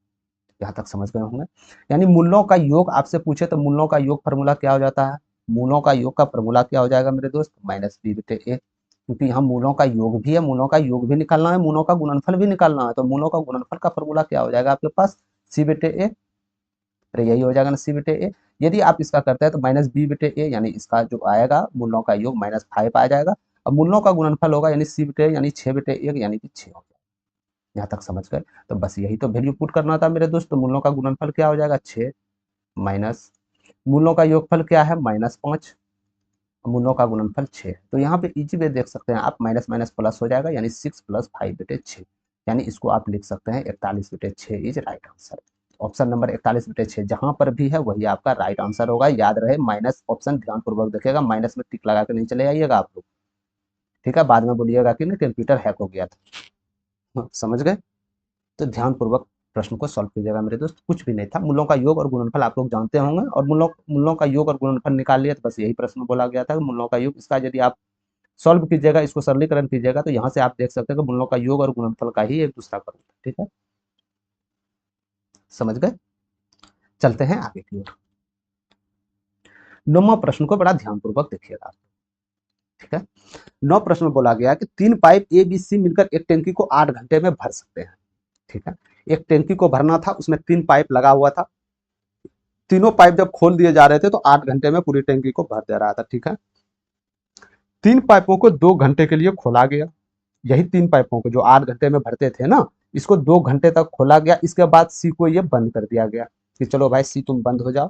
यहाँ तक समझ गए होंगे। यानी मूलों का योग आपसे पूछे तो मूलों का योग फॉर्मूला क्या हो जाता है? मूलों का योग का फॉर्मूला क्या हो जाएगा मेरे दोस्त? माइनस बी बटे ए। क्योंकि यहाँ मूलों का योग भी है, मूलों का योग भी निकालना है, मूलों का गुणनफल भी निकालना है। तो मूलों का गुणनफल का फॉर्मूला क्या हो जाएगा आपके पास? सी बटे ए। अरे यही हो जाएगा ना, सी बटे ए। यदि आप इसका करते हैं तो माइनस बी बटे ए, यानी इसका जो आएगा मूलों का योग -5 आ जाएगा। अब मूलों का गुणनफल होगा यानी सी बटे यानी 6 बटे 1 यानी कि 6 हो गया। यहाँ तक समझ गए? तो बस यही तो वैल्यू पुट करना था मेरे दोस्त। तो मूलों का गुणनफल क्या हो जाएगा? 6 माइनस मूलों का योगफल क्या है? -5। मूलों का गुणनफल 6। तो यहाँ पे इजी वे देख सकते हैं आप, माइनस माइनस प्लस हो जाएगा यानी 6 + 5 बटे 6। यानी इसको आप लिख सकते हैं 41 बटे 6 is right answer. Option number 41 बटे 6 जहां पर भी है वही आपका राइट आंसर होगा। याद रहे माइनस ऑप्शन ध्यान पूर्वक देखिएगा, माइनस में टिक लगा के नहीं चले आइएगा आप लोग। ठीक है, बाद में बोलिएगा कि ना कंप्यूटर हैक हो गया था। हाँ, समझ गए? तो ध्यान पूर्वक प्रश्न को सॉल्व कीजिएगा मेरे दोस्त। कुछ भी नहीं था, मूलों का योग और गुणनफल आप लोग जानते होंगे, और मूलों मूलों का योग और गुणनफल निकाल लिया तो बस यही प्रश्न बोला गया था कि मूलों का योग। इसका यदि आप सॉल्व कीजिएगा, इसको सरलीकरण कीजिएगा तो यहाँ से आप देख सकते हैं कि मूलों का योग और गुणनफल का ही एक दूसरा करूँ। ठीक है, समझ गए? चलते हैं आगे की ओर। 9वां प्रश्न को बड़ा ध्यानपूर्वक देखिएगा। ठीक है, 9 प्रश्न में बोला गया कि 3 पाइप ए बी सी मिलकर एक टैंकी को 8 घंटे में भर सकते हैं। ठीक है, एक टैंकी को भरना था, उसमें 3 पाइप लगा हुआ था। तीनों पाइप जब खोल दिए जा रहे थे तो 8 घंटे में पूरी टैंकी को भर दे रहा था। ठीक है, 3 पाइपों को 2 घंटे के लिए खोला गया। यही 3 पाइपों को जो 8 घंटे में भरते थे ना, इसको 2 घंटे तक खोला गया। इसके बाद सी को ये बंद कर दिया गया कि चलो भाई सी तुम बंद हो जाओ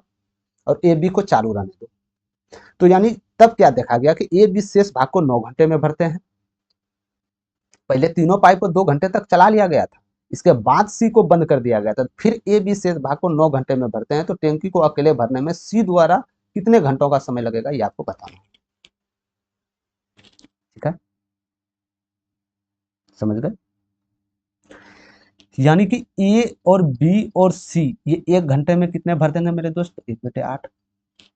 और ए बी को चालू रहने दो। तो यानी तब क्या देखा गया कि ए बी शेष भाग को 9 घंटे में भरते हैं। पहले तीनों पाइप को 2 घंटे तक चला लिया गया था, इसके बाद सी को बंद कर दिया गया था। फिर ए बी शेष भाग को 9 घंटे में भरते हैं। तो टैंकी को अकेले भरने में सी द्वारा कितने घंटों का समय लगेगा ये आपको बताना। ठीक है, समझ गए? यानी कि ए और बी और सी ये 1 घंटे में कितने भर देंगे मेरे दोस्त? 1/8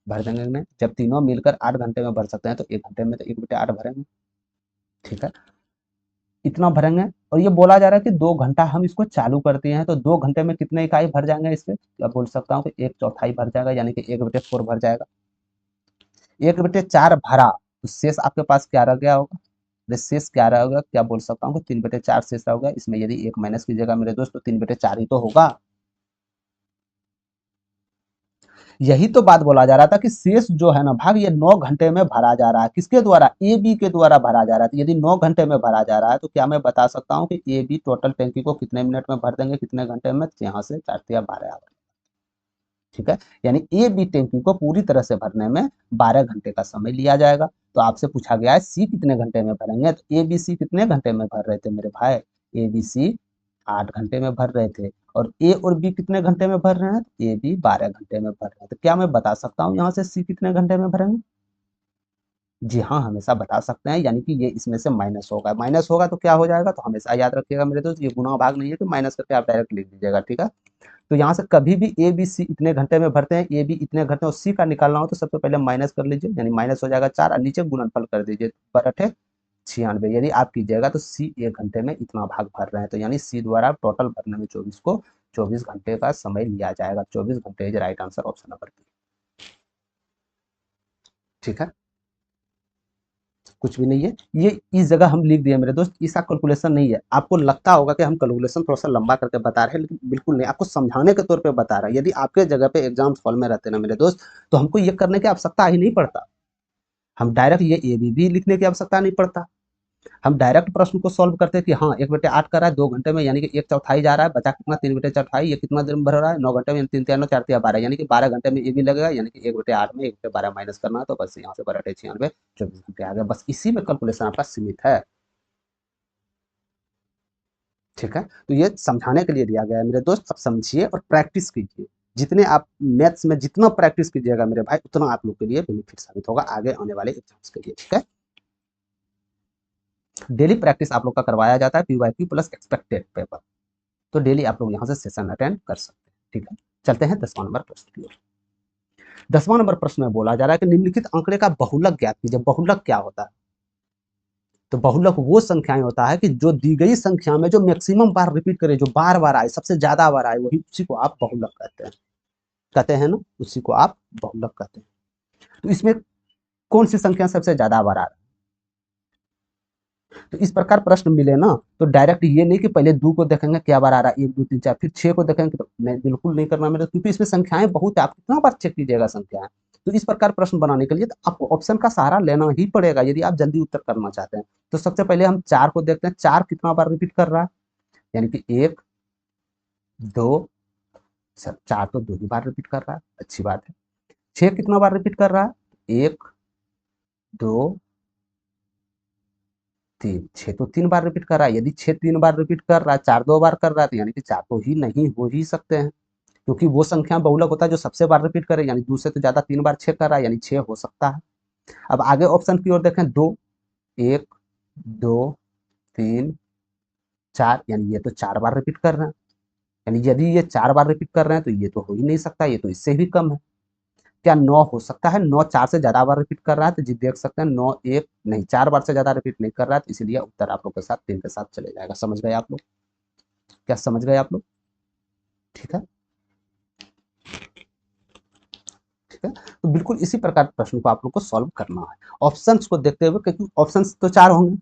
भर देंगे ना। जब तीनों मिलकर 8 घंटे में भर सकते हैं तो 1 घंटे में तो 1/8 भरेंगे। ठीक है, इतना भरेंगे। और ये बोला जा रहा है कि 2 घंटा हम इसको चालू करते हैं तो 2 घंटे में कितने इकाई भर जाएंगे इससे? क्या बोल सकता हूँ कि 1/4 भर जाएगा, यानी कि 1/4 भर जाएगा। 1/4 भरा तो शेष आपके पास क्या रह गया होगा? शेष क्या रहेगा? क्या बोल सकता हूँ कि 3/4 शेष रहोगा। इसमें यदि 1 माइनस कीजिएगा मेरे दोस्त तो 3/4 ही तो होगा। यही तो बात बोला जा रहा था कि शेष जो है ना भाग, ये 9 घंटे में भरा जा रहा है। किसके द्वारा? ए बी के द्वारा भरा जा रहा है। यदि 9 घंटे में भरा जा रहा है तो क्या मैं बता सकता हूँ कि ए बी टोटल टैंकी को कितने मिनट में भर देंगे, कितने घंटे में? यहाँ से 4×12 आवर। ठीक है, यानी ए बी टैंकी को पूरी तरह से भरने में 12 घंटे का समय लिया जाएगा। तो आपसे पूछा गया है सी कितने घंटे में भरेंगे, तो ए बी सी कितने घंटे में भर रहे थे मेरे भाई? ए बी सी 8 घंटे में भर रहे थे, और ए और बी कितने घंटे में भर रहे हैं? ए बी 12 घंटे में भर रहे हैं। तो क्या मैं बता सकता हूँ यहाँ से सी कितने घंटे में भरेंगे? जी हाँ, हमेशा बता सकते हैं। यानी कि ये इसमें से माइनस होगा, माइनस होगा तो क्या हो जाएगा? तो हमेशा याद रखिएगा मेरे दोस्त, ये गुणा भाग नहीं है कि माइनस करके आप डायरेक्ट लिख दीजिएगा। ठीक है, तो यहाँ से कभी भी ए बी सी इतने घंटे में भरते हैं, ए बी इतने घंटे और सी का निकालना हो तो सबसे पहले माइनस कर लीजिए, यानी माइनस हो जाएगा 4 और नीचे गुणनफल कर दीजिए, 96। यदि आप कीजिएगा तो सी 1 घंटे में इतना भाग भर रहे हैं, तो यानी सी द्वारा टोटल भरने में 24 घंटे का समय लिया जाएगा। 24 घंटे is right answer, option number B. ठीक है, कुछ भी नहीं है, ये इस जगह हम लिख दिए मेरे दोस्त। इसका कैलकुलेशन नहीं है। आपको लगता होगा कि हम कैलकुलेशन थोड़ा सा लंबा करके बता रहे हैं, लेकिन बिल्कुल नहीं, आपको समझाने के तौर पे बता रहा है। यदि आपके जगह पे एग्जाम हॉल में रहते ना मेरे दोस्त, तो हमको ये करने की आवश्यकता ही नहीं पड़ता। हम डायरेक्ट ये ए बी भी लिखने की आवश्यकता नहीं पड़ता। हम डायरेक्ट प्रश्न को सॉल्व करते हैं कि हाँ 1/8 कर रहा है 2 घंटे में, यानी कि 1/4 जा रहा है, बचा कितना? 3/4। ये कितना देर में भर रहा है? 9 घंटे में। 3×3 = 9, 4×3 = 12, यानी कि 12 घंटे में ये भी लगेगा। यानी कि 1/8 में 1/12 माइनस करना है, तो बस यहाँ से 12×96 24 घंटे आ गया। बस इसी में कैलकुलेशन आपका सीमित है। ठीक है, तो ये समझाने के लिए दिया गया है मेरे दोस्त। अब समझिए और प्रैक्टिस कीजिए। जितने आप मैथ्स में जितना प्रैक्टिस कीजिएगा मेरे भाई, उतना आप लोग के लिए बेनिफिट साबित होगा आगे आने वाले एग्जाम्स के लिए। ठीक है, डेली प्रैक्टिस आप लोग का करवाया जाता है पीवाईक्यू प्लस एक्सपेक्टेड पेपर, तो डेली आप लोग यहाँ से सेशन अटेंड कर सकते हैं। ठीक है, चलते हैं 10वां नंबर प्रश्न की ओर। 10वां नंबर प्रश्न में बोला जा रहा है कि निम्नलिखित आंकड़े का बहुलक ज्ञात कीजिए। बहुलक क्या होता है? तो बहुलक वो संख्याएं होता है कि जो दी गई संख्या में जो मैक्सिमम बार रिपीट करे, जो बार बार आए, सबसे ज्यादा बार आए, वही उसी को आप बहुलक कहते हैं ना, उसी को आप बहुलक कहते हैं। तो इसमें कौन सी संख्या सबसे ज्यादा बार आ रहा है? तो इस प्रकार प्रश्न मिले ना, तो डायरेक्ट ये नहीं कि पहले 2 को देखेंगे क्या बार आ रहा है, 1 2 3 4, फिर 6 को देखेंगे, तो नहीं, बिल्कुल नहीं करना मेरे, क्योंकि इसमें संख्याएं बहुत है, आप कितना बार चेक कीजिएगा संख्याएं। तो इस प्रकार प्रश्न बनाने के लिए तो आपको ऑप्शन का सहारा लेना ही पड़ेगा यदि आप जल्दी उत्तर करना चाहते हैं। तो सबसे पहले हम 4 को देखते हैं, 4 कितना बार रिपीट कर रहा है, यानी कि 1 2, सर 4 तो 2 ही बार रिपीट कर रहा है, अच्छी बात है। 6 कितना बार रिपीट कर रहा है, 1 2 3, 6 तो 3 बार रिपीट कर रहा है। यदि 6 3 बार रिपीट कर रहा है, 4 2 बार कर रहा है, तो यानी कि 4 तो ही नहीं हो ही सकते हैं, क्योंकि वो संख्या बहुलक होता है जो सबसे बार रिपीट करे, यानी 2 से तो ज्यादा 3 बार 6 कर रहा है, यानी 6 हो सकता है। अब आगे ऑप्शन की ओर देखें, 2 1 2 3 4, यानी ये तो 4 बार रिपीट कर रहे हैं, यानी यदि ये 4 बार रिपीट कर रहे हैं तो ये तो हो ही नहीं सकता, ये तो इससे भी कम है। क्या 9 हो सकता है? 9 4 से ज्यादा बार रिपीट कर रहा है, तो जी देख सकते हैं 9 1 नहीं, 4 बार से ज्यादा रिपीट नहीं कर रहा है, तो इसीलिए उत्तर आप लोग के साथ 3 के साथ चले जाएगा। समझ गए आप लोग? क्या समझ गए आप लोग? ठीक है, ठीक है। तो बिल्कुल इसी प्रकार प्रश्न को आप लोग को सॉल्व करना है ऑप्शंस को देखते हुए, क्योंकि ऑप्शंस तो 4 होंगे,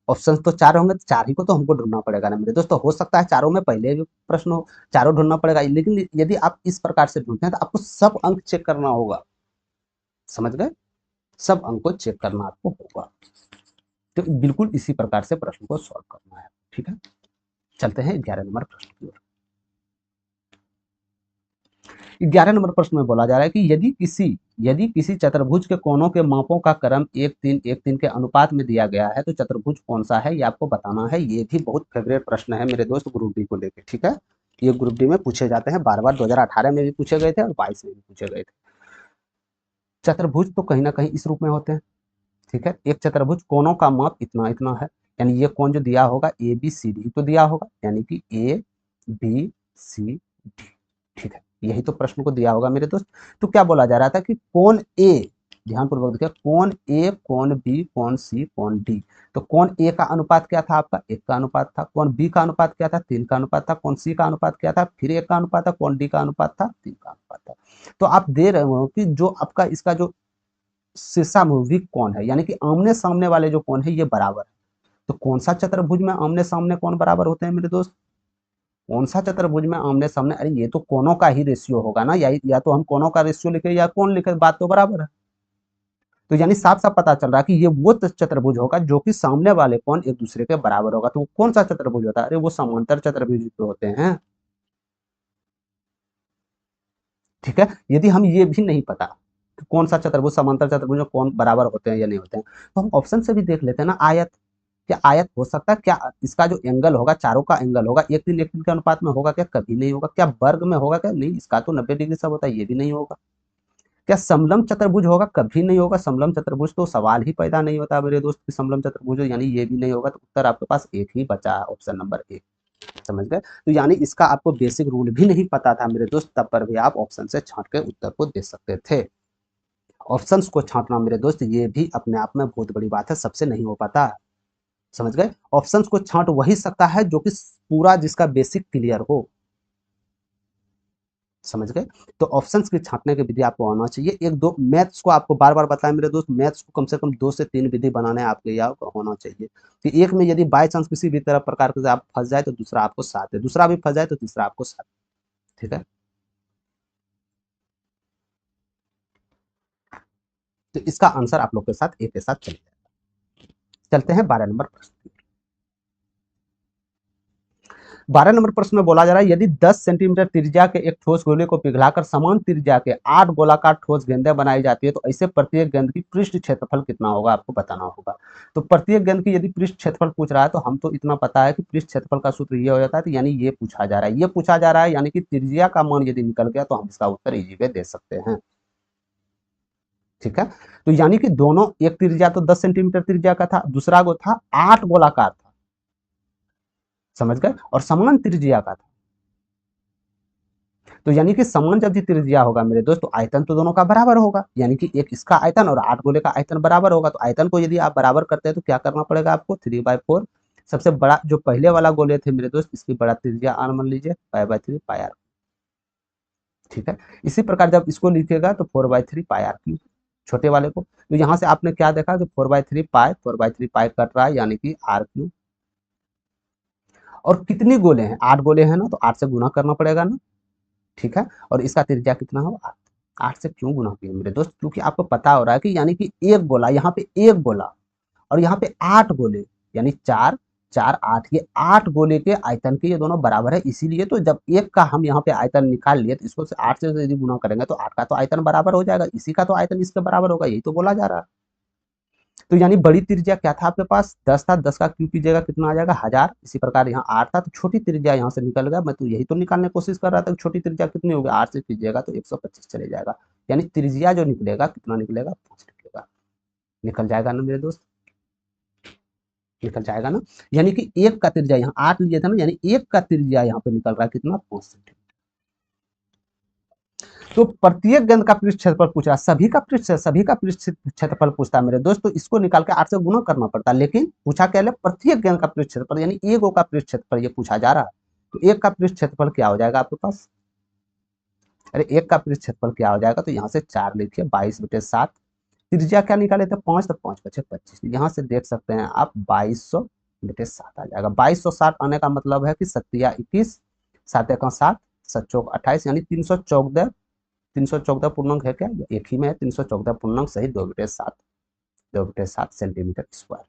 ऑप्शंस तो 4 होंगे, तो 4 ही को तो हमको ढूंढना पड़ेगा ना मेरे दोस्तों। हो सकता है चारों में पहले भी प्रश्न हो, चारों ढूंढना पड़ेगा, लेकिन यदि आप इस प्रकार से ढूंढते हैं तो आपको सब अंक चेक करना होगा। समझ गए? सब अंक को चेक करना आपको होगा। तो बिल्कुल इसी प्रकार से प्रश्न को सॉल्व करना है। ठीक है, चलते हैं 11 नंबर प्रश्न की ओर। 11 नंबर प्रश्न में बोला जा रहा है कि यदि किसी चतुर्भुज के कोणों के मापों का क्रम 1 3 1 3 के अनुपात में दिया गया है, तो चतुर्भुज कौन सा है, ये आपको बताना है। ये भी बहुत फेवरेट प्रश्न है मेरे दोस्त ग्रुप डी को लेकर। ठीक है, ये ग्रुप डी में पूछे जाते हैं बार बार, 2018 में भी पूछे गए थे और 22 में भी पूछे गए थे। चतुर्भुज तो कहीं ना कहीं इस रूप में होते हैं। ठीक है, एक चतुर्भुज कोणों का माप इतना इतना है, यानी ये कोण जो दिया होगा ए बी सी डी तो दिया होगा, यानी कि ए बी सी डी। ठीक है, यही तो प्रश्न को दिया होगा मेरे दोस्त। तो क्या बोला जा रहा था कि कोण ए, ध्यानपूर्वक देखिए, कोण ए कोण बी कोण सी कोण डी। तो कोण ए का अनुपात क्या था आपका, 1 का अनुपात था। कोण बी का अनुपात क्या था, 3 का अनुपात था। कोण सी का अनुपात क्या था, फिर 1 का अनुपात था। कोण डी का अनुपात था, 3 का अनुपात था। तो आप दे रहे हो कि जो आपका इसका जो शीर्षामुखी कोण है, यानी कि आमने सामने वाले जो कोण है ये बराबर है। तो कौन सा चतुर्भुज में आमने सामने कोण बराबर होते हैं मेरे दोस्त? कौन सा चतुर्भुज में आमने सामने, अरे ये तो कोणों का ही रेशियो होगा ना, या तो हम कोणों का रेशियो लिखे या कोण लिखे, बात तो बराबर है। तो यानी साफ साफ पता चल रहा है कि ये वो चतुर्भुज होगा जो कि सामने वाले कोण एक दूसरे के बराबर होगा। तो वो कौन सा चतुर्भुज होता है? अरे वो समांतर चतुर्भुज होते हैं। ठीक है, यदि हम ये भी नहीं पता कि कौन सा चतुर्भुज समांतर चतुर्भुज में कौन बराबर होते हैं या नहीं होते हैं, तो हम ऑप्शन से भी देख लेते हैं ना। आयत, क्या आयत हो सकता है? क्या इसका जो एंगल होगा, चारों का एंगल होगा 1 3 1 3 के अनुपात में होगा क्या? कभी नहीं होगा। क्या वर्ग में होगा क्या? नहीं, इसका तो 90 डिग्री सब होता है, ये भी नहीं होगा। क्या समलम चतुर्भुज होगा? कभी नहीं होगा। समलम चतुर्भुज तो सवाल ही पैदा नहीं होता मेरे दोस्त की समलम चतुर्भुज, यानी ये भी नहीं होगा। तो उत्तर आपके पास एक ही बचा है, ऑप्शन नंबर 1। समझ गए? तो यानी इसका आपको बेसिक रूल भी नहीं पता था मेरे दोस्त, तब पर भी आप ऑप्शन से छांट के उत्तर को दे सकते थे। ऑप्शंस को छांटना मेरे दोस्त ये भी अपने आप में बहुत बड़ी बात है, सबसे नहीं हो पाता। समझ गए? ऑप्शंस को छांट वही सकता है जो कि पूरा जिसका बेसिक क्लियर हो। समझ गए? तो ऑप्शंस की छांटने की विधि आपको आना चाहिए। एक दो मैथ्स को आपको बार बार बताया मेरे दोस्त, मैथ्स को कम से कम 2 से 3 विधि बनाने आपके यहाँ होना चाहिए कि एक में यदि बाय चांस किसी भी तरह प्रकार से आप फंस जाए तो दूसरा आपको साथ है, दूसरा भी फंस जाए तो तीसरा आपको साथ। ठीक है, तो इसका आंसर आप लोग के साथ एक के साथ चले जाएगा। चलते हैं 12 नंबर प्रश्न। 12 नंबर प्रश्न में बोला जा रहा है यदि 10 सेंटीमीटर त्रिज्या के एक ठोस गोले को पिघलाकर समान त्रिज्या के 8 गोलाकार ठोस गेंदें बनाई जाती है, तो ऐसे प्रत्येक गेंद की पृष्ठ क्षेत्रफल कितना होगा आपको बताना होगा। तो प्रत्येक गेंद की यदि पृष्ठ क्षेत्रफल पूछ रहा है तो हम तो इतना पता है कि पृष्ठ क्षेत्रफल का सूत्र ये हो जाता है, तो यानी ये पूछा जा रहा है, ये पूछा जा रहा है, यानी कि त्रिज्या का मान यदि निकल गया तो हम इसका उत्तर इजी वे दे सकते हैं। ठीक है। तो यानी कि दोनों, एक त्रिज्या तो 10 सेंटीमीटर त्रिज्या का था, दूसरा गो था 8 गोलाकार था, समझ गए, और समान त्रिज्या का था। तो यानी कि समान जब भी त्रिज्या होगा मेरे दोस्त, तो आयतन तो दोनों का बराबर होगा, यानी कि एक इसका आयतन और 8 गोले का आयतन बराबर होगा। तो आयतन को यदि आप बराबर करते हैं तो क्या करना पड़ेगा आपको, 3/4। सबसे बड़ा जो पहले वाला गोले थे मेरे दोस्त, इसकी बड़ा त्रिज्या आर मान लीजिए, पाई/3 पाई आर, ठीक है। इसी प्रकार जब इसको लिखिएगा तो 4/3 पाई आर क्यूब, छोटे वाले को। तो यहाँ से आपने क्या देखा कि 4/3 पाई कट रहा है, यानी कि आर क्यूब। और कितनी गोले हैं, 8 गोले हैं ना, तो 8 से गुना करना पड़ेगा ना, ठीक है। और इसका त्रिज्या कितना हो, 8। 8 से क्यों गुना किया मेरे दोस्त, क्योंकि आपको पता हो रहा है कि यानी कि एक गोला, यहाँ पे एक गोला और यहाँ पे 8 गोले, यानी 4 4 8, ये 8 गोले के आयतन के ये दोनों बराबर है। इसीलिए तो जब एक का हम यहाँ पे आयतन निकाल लिए, तो इसको से 8 से यदि गुना करेंगे तो 8 का तो आयतन बराबर हो जाएगा, इसी का तो आयतन इसके बराबर होगा, यही तो बोला जा रहा है। तो यानी बड़ी त्रिज्या क्या था आपके पास, 10 था, 10 का क्यूब कीजिएगा कितना आ जाएगा, 1000। इसी प्रकार यहाँ 8 था, तो छोटी त्रिज्या यहाँ से निकल गया। मैं तो यही तो निकालने की कोशिश कर रहा था कि छोटी त्रिज्या कितनी होगी, 8 से कीजिएगा तो 125 चले जाएगा। यानी त्रिज्या जो निकलेगा कितना निकलेगा, 5 निकलेगा। निकल जाएगा ना मेरे दोस्त, निकल जाएगा ना। यानी कि एक का त्रिज्या यहाँ 8 लिए था ना, यानी एक का त्रिज्या यहाँ पे निकल रहा है कितना, 5 सेंटीमीटर। तो प्रत्येक गेंद का पृष्ठ क्षेत्रफल पूछ रहा है, सभी का पृष्ठ क्षेत्रफल पूछता है मेरे दोस्त, तो इसको निकाल के 8 से गुना करना पड़ता है। लेकिन पूछा क्या है, प्रत्येक गेंद का पृष्ठ क्षेत्रफल, यानी एक का पृष्ठ क्षेत्रफल ये पूछा जा रहा है। तो एक का पृष्ठ क्षेत्रफल क्या हो जाएगा आपके पास, अरे एक का पृष्ठ क्षेत्रफल क्या हो जाएगा, तो यहाँ से 4 लिखिए, 22/7। त्रिज्या क्या निकाले थे, 5, तो 5 × 5 = 25। यहाँ से देख सकते हैं आप 2200/7 आ जाएगा। 2260 आने का मतलब है कि 7×21, 7×7, 7×4 = 28, यानी 314 पूर्णांक है क्या, एक ही में है, 314 पूर्णांक सही 2/7 सेंटीमीटर स्क्वायर,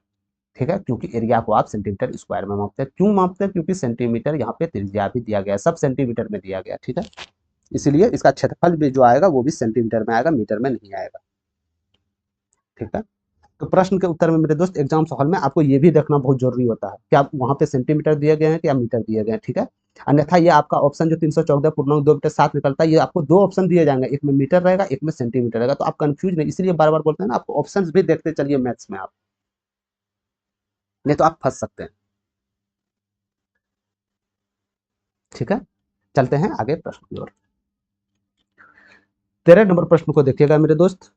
ठीक है। क्योंकि एरिया को आप सेंटीमीटर स्क्वायर में मापते हैं, क्यों मापते हैं, क्योंकि सेंटीमीटर यहाँ पे त्रिज्या भी दिया गया है, सब सेंटीमीटर में दिया गया, ठीक है। इसीलिए इसका क्षेत्रफल भी जो आएगा वो भी सेंटीमीटर में आएगा, मीटर में नहीं आएगा, ठीक है। तो प्रश्न के उत्तर में मेरे दोस्त एग्जाम हॉल में आपको ये भी देखना बहुत जरूरी होता है कि आप वहां पे सेंटीमीटर दिए गए हैं कि या मीटर दिए गए हैं, ठीक है। अन्यथा ये आपका ऑप्शन जो 314 पूर्णांक 2/7 निकलता है, ये आपको दो ऑप्शन दिए जाएंगे, एक में मीटर रहेगा, एक में सेंटीमीटर रहेगा, तो आप कंफ्यूज नहीं, इसलिए बार बार बोलते हैं ना, आपको ऑप्शन भी देखते चलिए मैथ्स में आप, नहीं तो आप फंस सकते हैं, ठीक है। चलते हैं आगे प्रश्न की ओर। 13 नंबर प्रश्न को देखिएगा मेरे दोस्त।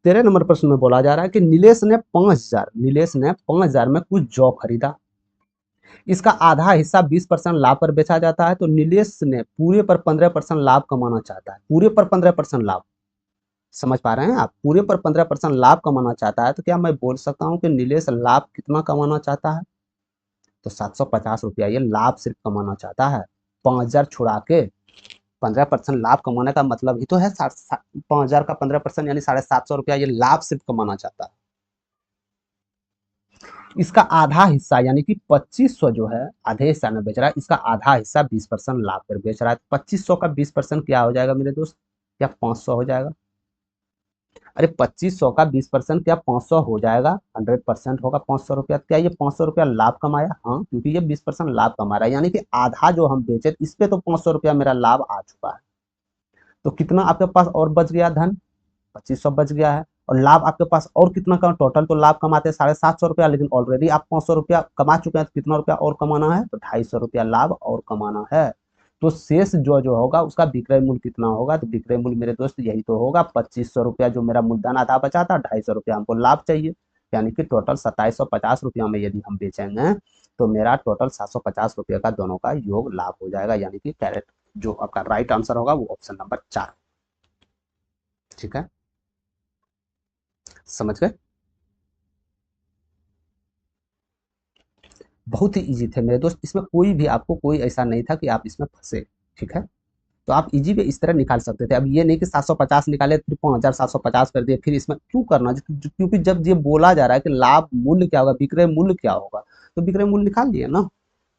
13 नंबर प्रश्न में बोला जा रहा है कि नीलेश ने 5,000 में कुछ जौ खरीदा, इसका आधा हिस्सा 20% लाभ पर बेचा जाता है, तो नीलेश ने पूरे पर 15% लाभ कमाना चाहता है, पूरे पर 15% लाभ, समझ पा रहे हैं आप, पूरे पर 15% लाभ कमाना चाहता है। तो क्या मैं बोल सकता हूं कि नीलेश लाभ कितना कमाना चाहता है, तो 750 रुपया ये लाभ सिर्फ कमाना चाहता है। 5,000 छुड़ा के 15% लाभ कमाने का मतलब ही तो है, 5,000 का 15% यानी 750 रुपया ये लाभ सिर्फ कमाना चाहता है। इसका आधा हिस्सा यानी कि 2500 जो है आधे हिस्सा में बेच रहा है, इसका आधा हिस्सा 20% लाभ पर बेच रहा है। 2500 का 20% क्या हो जाएगा मेरे दोस्त, क्या 500 हो जाएगा, अरे 2500 का 20% क्या 500 हो जाएगा, 100% होगा 500 रुपया। क्या ये 500 रुपया लाभ कमाया, हाँ, क्योंकि ये 20% लाभ कमा रहा है, यानी कि आधा जो हम बेचे इस पे तो 500 रुपया मेरा लाभ आ चुका है। तो कितना आपके पास और बच गया धन, 2500 बच गया है। और लाभ आपके पास और कितना का, टोटल तो लाभ कमाते हैं 750 रुपया, लेकिन ऑलरेडी आप 500 रुपया कमा चुके हैं, तो कितना रुपया और कमाना है, तो 250 रुपया लाभ और कमाना है। तो शेष जो जो होगा उसका विक्रय मूल्य कितना होगा, तो विक्रय मूल्य मेरे दोस्त यही तो होगा, 2500 रुपया जो मेरा मूलधन आधा बचा था, 250 रुपया हमको लाभ चाहिए, यानी कि टोटल 2750 रुपया में यदि हम बेचेंगे तो मेरा टोटल 750 रुपये का दोनों का योग लाभ हो जाएगा, यानी कि कैरेक्ट जो आपका राइट आंसर होगा वो ऑप्शन नंबर 4, ठीक है, समझ गए। बहुत ही इजी थे मेरे दोस्त, इसमें कोई भी आपको कोई ऐसा नहीं था कि आप इसमें फंसे, ठीक है। तो आप इजी पे इस तरह निकाल सकते थे। अब ये नहीं कि 750 निकाले फिर 5,750 कर दिए, फिर इसमें क्यों करना, क्योंकि जब ये बोला जा रहा है कि लाभ मूल्य क्या होगा, विक्रय मूल्य क्या होगा, तो विक्रय मूल्य निकाल लिए ना,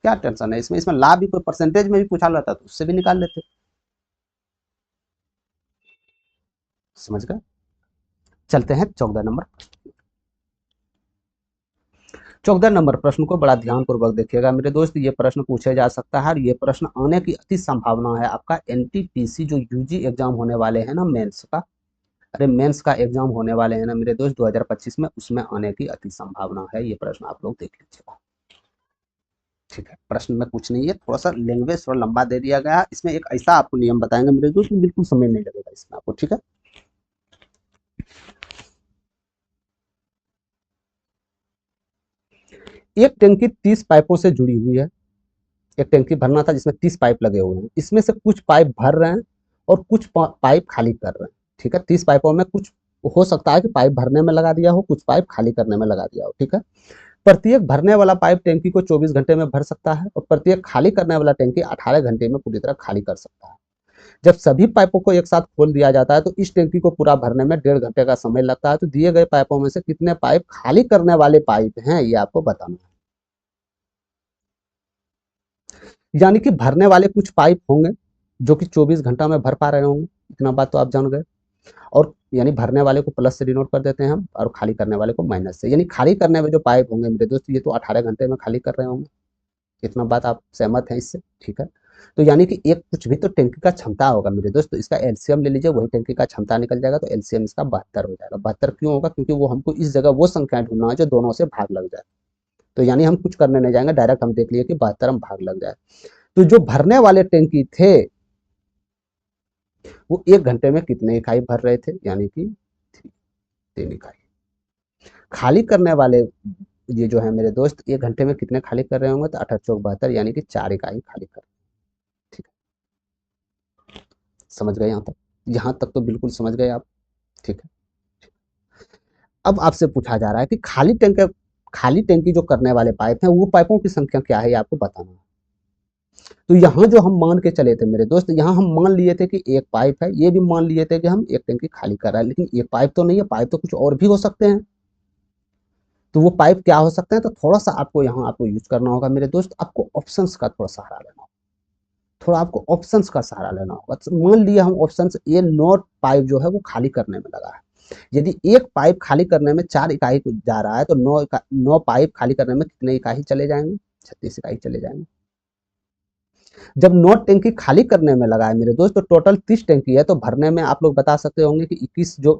क्या टेंशन है इसमें, इसमें लाभ भी कोई परसेंटेज में भी पूछा रहता तो उससे भी निकाल लेते, समझ गए। चलते हैं 14 नंबर। 14 नंबर प्रश्न को बड़ा ध्यानपूर्वक देखिएगा मेरे दोस्त, ये प्रश्न पूछा जा सकता है और ये प्रश्न आने की अति संभावना है। आपका एनटीपीसी जो यूजी एग्जाम होने वाले हैं ना मेंस का, अरे मेंस का एग्जाम होने वाले हैं ना मेरे दोस्त 2025 में, उसमें आने की अति संभावना है। ये प्रश्न आप लोग देख लीजिएगा, ठीक है। प्रश्न में कुछ नहीं है, थोड़ा सा लैंग्वेज थोड़ा लंबा दे दिया गया है। इसमें एक ऐसा आपको नियम बताएंगे मेरे दोस्त, बिल्कुल समय नहीं लगेगा इसमें आपको, ठीक है। एक टंकी 30 पाइपों से जुड़ी हुई है। एक टंकी भरना था जिसमें 30 पाइप लगे हुए हैं, इसमें से कुछ पाइप भर रहे हैं और कुछ पाइप खाली कर रहे हैं, ठीक है। 30 पाइपों में कुछ हो सकता है कि पाइप भरने में लगा दिया हो, कुछ पाइप खाली करने में लगा दिया हो, ठीक है। प्रत्येक भरने वाला पाइप टैंकी को 24 घंटे में भर सकता है और प्रत्येक खाली करने वाला टैंकी 18 घंटे में पूरी तरह खाली कर सकता है। जब सभी पाइपों को एक साथ खोल दिया जाता है तो इस टैंकी को पूरा भरने में 1.5 घंटे का समय लगता है। तो दिए गए पाइपों में से कितने पाइप खाली करने वाले पाइप हैं, ये आपको बताना है। यानी कि भरने वाले कुछ पाइप होंगे जो कि 24 घंटा में भर पा रहे होंगे, इतना बात तो आप जान गए। और यानी भरने वाले को प्लस से डिनोट कर देते हैं हम, और खाली करने वाले को माइनस से। यानी खाली करने में जो पाइप होंगे मेरे दोस्त, ये तो 18 घंटे में खाली कर रहे होंगे, इतना बात आप सहमत हैं इससे, ठीक है। तो यानी कि एक कुछ भी तो टैंकी का क्षमता होगा मेरे दोस्त, तो इसका एलसीएम ले लीजिए, वही टैंकी का क्षमता निकल जाएगा। तो एलसीएम इसका 72 हो जाएगा। 72 क्यों होगा? क्योंकि वो हमको इस जगह वो संख्या ढूंढना है जो दोनों से भाग लग जाए। तो यानी हम कुछ करने नहीं जाएंगे, डायरेक्ट हम देख लिए कि 72 हम भाग लग जाए। तो जो भरने वाले टैंकी थे वो 1 घंटे में कितने इकाई भर रहे थे, यानी कि 3 इकाई। खाली करने वाले ये जो है मेरे दोस्त 1 घंटे में कितने खाली कर रहे होंगे, तो 8 चौक 72, यानी कि 4 इकाई खाली कर। ठीक है, समझ गए यहाँ तक? यहाँ तक तो बिल्कुल समझ गए आप, ठीक है। अब आपसे पूछा जा रहा है कि खाली टैंकी जो करने वाले पाइप हैं वो पाइपों की संख्या क्या है, ये आपको बताना है। तो यहाँ जो हम मान के चले थे मेरे दोस्त, यहाँ हम मान लिए थे कि एक पाइप है, ये भी मान लिए थे कि हम एक टैंकी खाली कर रहा है, लेकिन एक पाइप तो नहीं है, पाइप तो कुछ और भी हो सकते हैं। तो वो पाइप क्या हो सकते हैं, तो थोड़ा सा आपको यहाँ आपको यूज करना होगा मेरे दोस्त, आपको ऑप्शंस का थोड़ा सहारा लेना होगा। थोड़ा आपको ऑप्शंस का सहारा लेना होगा। तो मान लिया हम ऑप्शन ए नॉट पाइप जो है वो खाली करने में लगा है। यदि एक पाइप खाली करने में 4 इकाई जा रहा है तो 9 पाइप खाली करने में कितने इकाई चले जाएंगे? 36 इकाई चले जाएंगे। जब 9 टैंकी खाली करने में लगा है मेरे दोस्त, तो टोटल 30 टैंकी है, तो भरने में आप लोग बता सकते होंगे कि 21 जो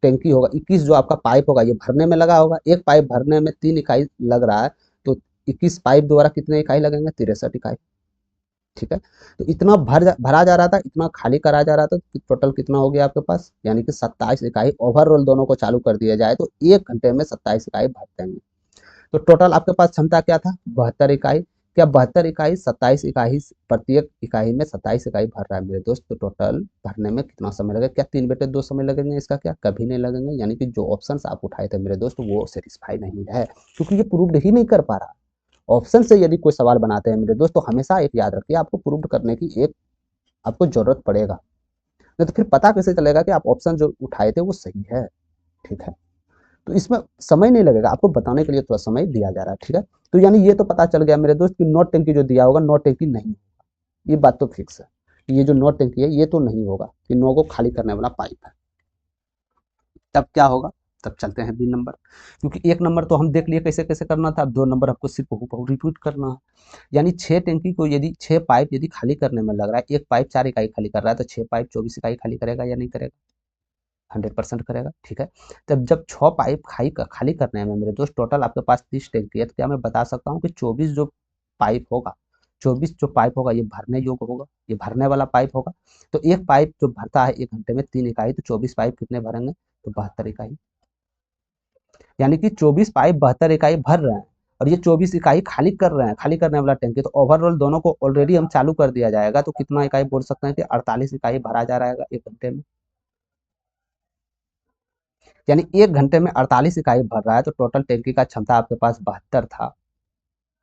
टैंकी होगा, 21 जो आपका पाइप होगा ये भरने में लगा होगा। एक पाइप भरने में 3 इकाई लग रहा है, तो 21 पाइप द्वारा कितने इकाई लगेंगे? 63 इकाई, ठीक है। तो इतना भरा जा रहा था, इतना खाली करा जा रहा था, तो टोटल कितना हो गया आपके पास, यानी कि 27 इकाई ओवरऑल दोनों को चालू कर दिया जाए तो 1 घंटे में 27 इकाई भर देंगे। तो टोटल आपके पास क्षमता क्या था? 72 इकाई। क्या 72 इकाई 27 इकाई, प्रत्येक इकाई में 27 इकाई भर रहा है मेरे दोस्त, तो टोटल भरने में कितना समय लगेगा? क्या 3/2 समय लगेंगे? इसका क्या कभी नहीं लगेंगे। यानी कि जो ऑप्शन आप उठाए थे मेरे दोस्त वो सेटिस्फाई नहीं है, क्योंकि ये प्रूव्ड ही नहीं कर पा रहा। ऑप्शन से यदि कोई सवाल बनाते हैं मेरे दोस्त तो हमेशा एक याद रखिए, आपको प्रूव्ड करने की एक आपको जरूरत पड़ेगा, नहीं तो फिर पता कैसे चलेगा कि आप ऑप्शन जो उठाए थे वो सही है, ठीक है। तो इसमें समय नहीं लगेगा, आपको बताने के लिए थोड़ा समय दिया जा रहा है, ठीक है। तो यानी ये तो पता चल गया मेरे दोस्त कि नॉट टैंकी जो दिया होगा नॉट टैंकी नहीं, ये बात तो फिक्स है। ये जो नॉट टैंकी है ये तो नहीं होगा कि 9 को खाली करने वाला पाइप है। तब क्या होगा? तब चलते हैं बी नंबर, क्योंकि 1 नंबर तो हम देख लिए कैसे कैसे करना था, अब 2 नंबर आपको सिर्फ रिपीट करना है। यानी 6 टैंकी को यदि 6 पाइप यदि खाली करने में लग रहा है, एक पाइप 4 इकाई खाली कर रहा है, तो 6 पाइप 24 इकाई खाली करेगा या नहीं करेगा? 100% करेगा, ठीक है। तब जब 6 पाइप खाली करने में मेरे दोस्त टोटल आपके पास 30 टैंकी है, तो क्या मैं बता सकता हूँ कि 24 जो पाइप होगा, 24 जो पाइप होगा ये भरने योग्य होगा, ये भरने वाला पाइप होगा। तो एक पाइप जो भरता है 1 घंटे में 3 इकाई, तो 24 पाइप कितने भरेंगे? तो 72 इकाई। यानी कि 24 पाइप 72 इकाई भर रहे हैं और ये 24 इकाई खाली कर रहे हैं, खाली करने वाला टैंकी। तो ओवरऑल दोनों को ऑलरेडी हम चालू कर दिया जाएगा, तो कितना इकाई बोल सकते हैं कि 48 इकाई भरा जा रहेगा 1 घंटे में। यानी 1 घंटे में 48 इकाई भर रहा है, तो टोटल टैंकी का क्षमता आपके पास 72 था।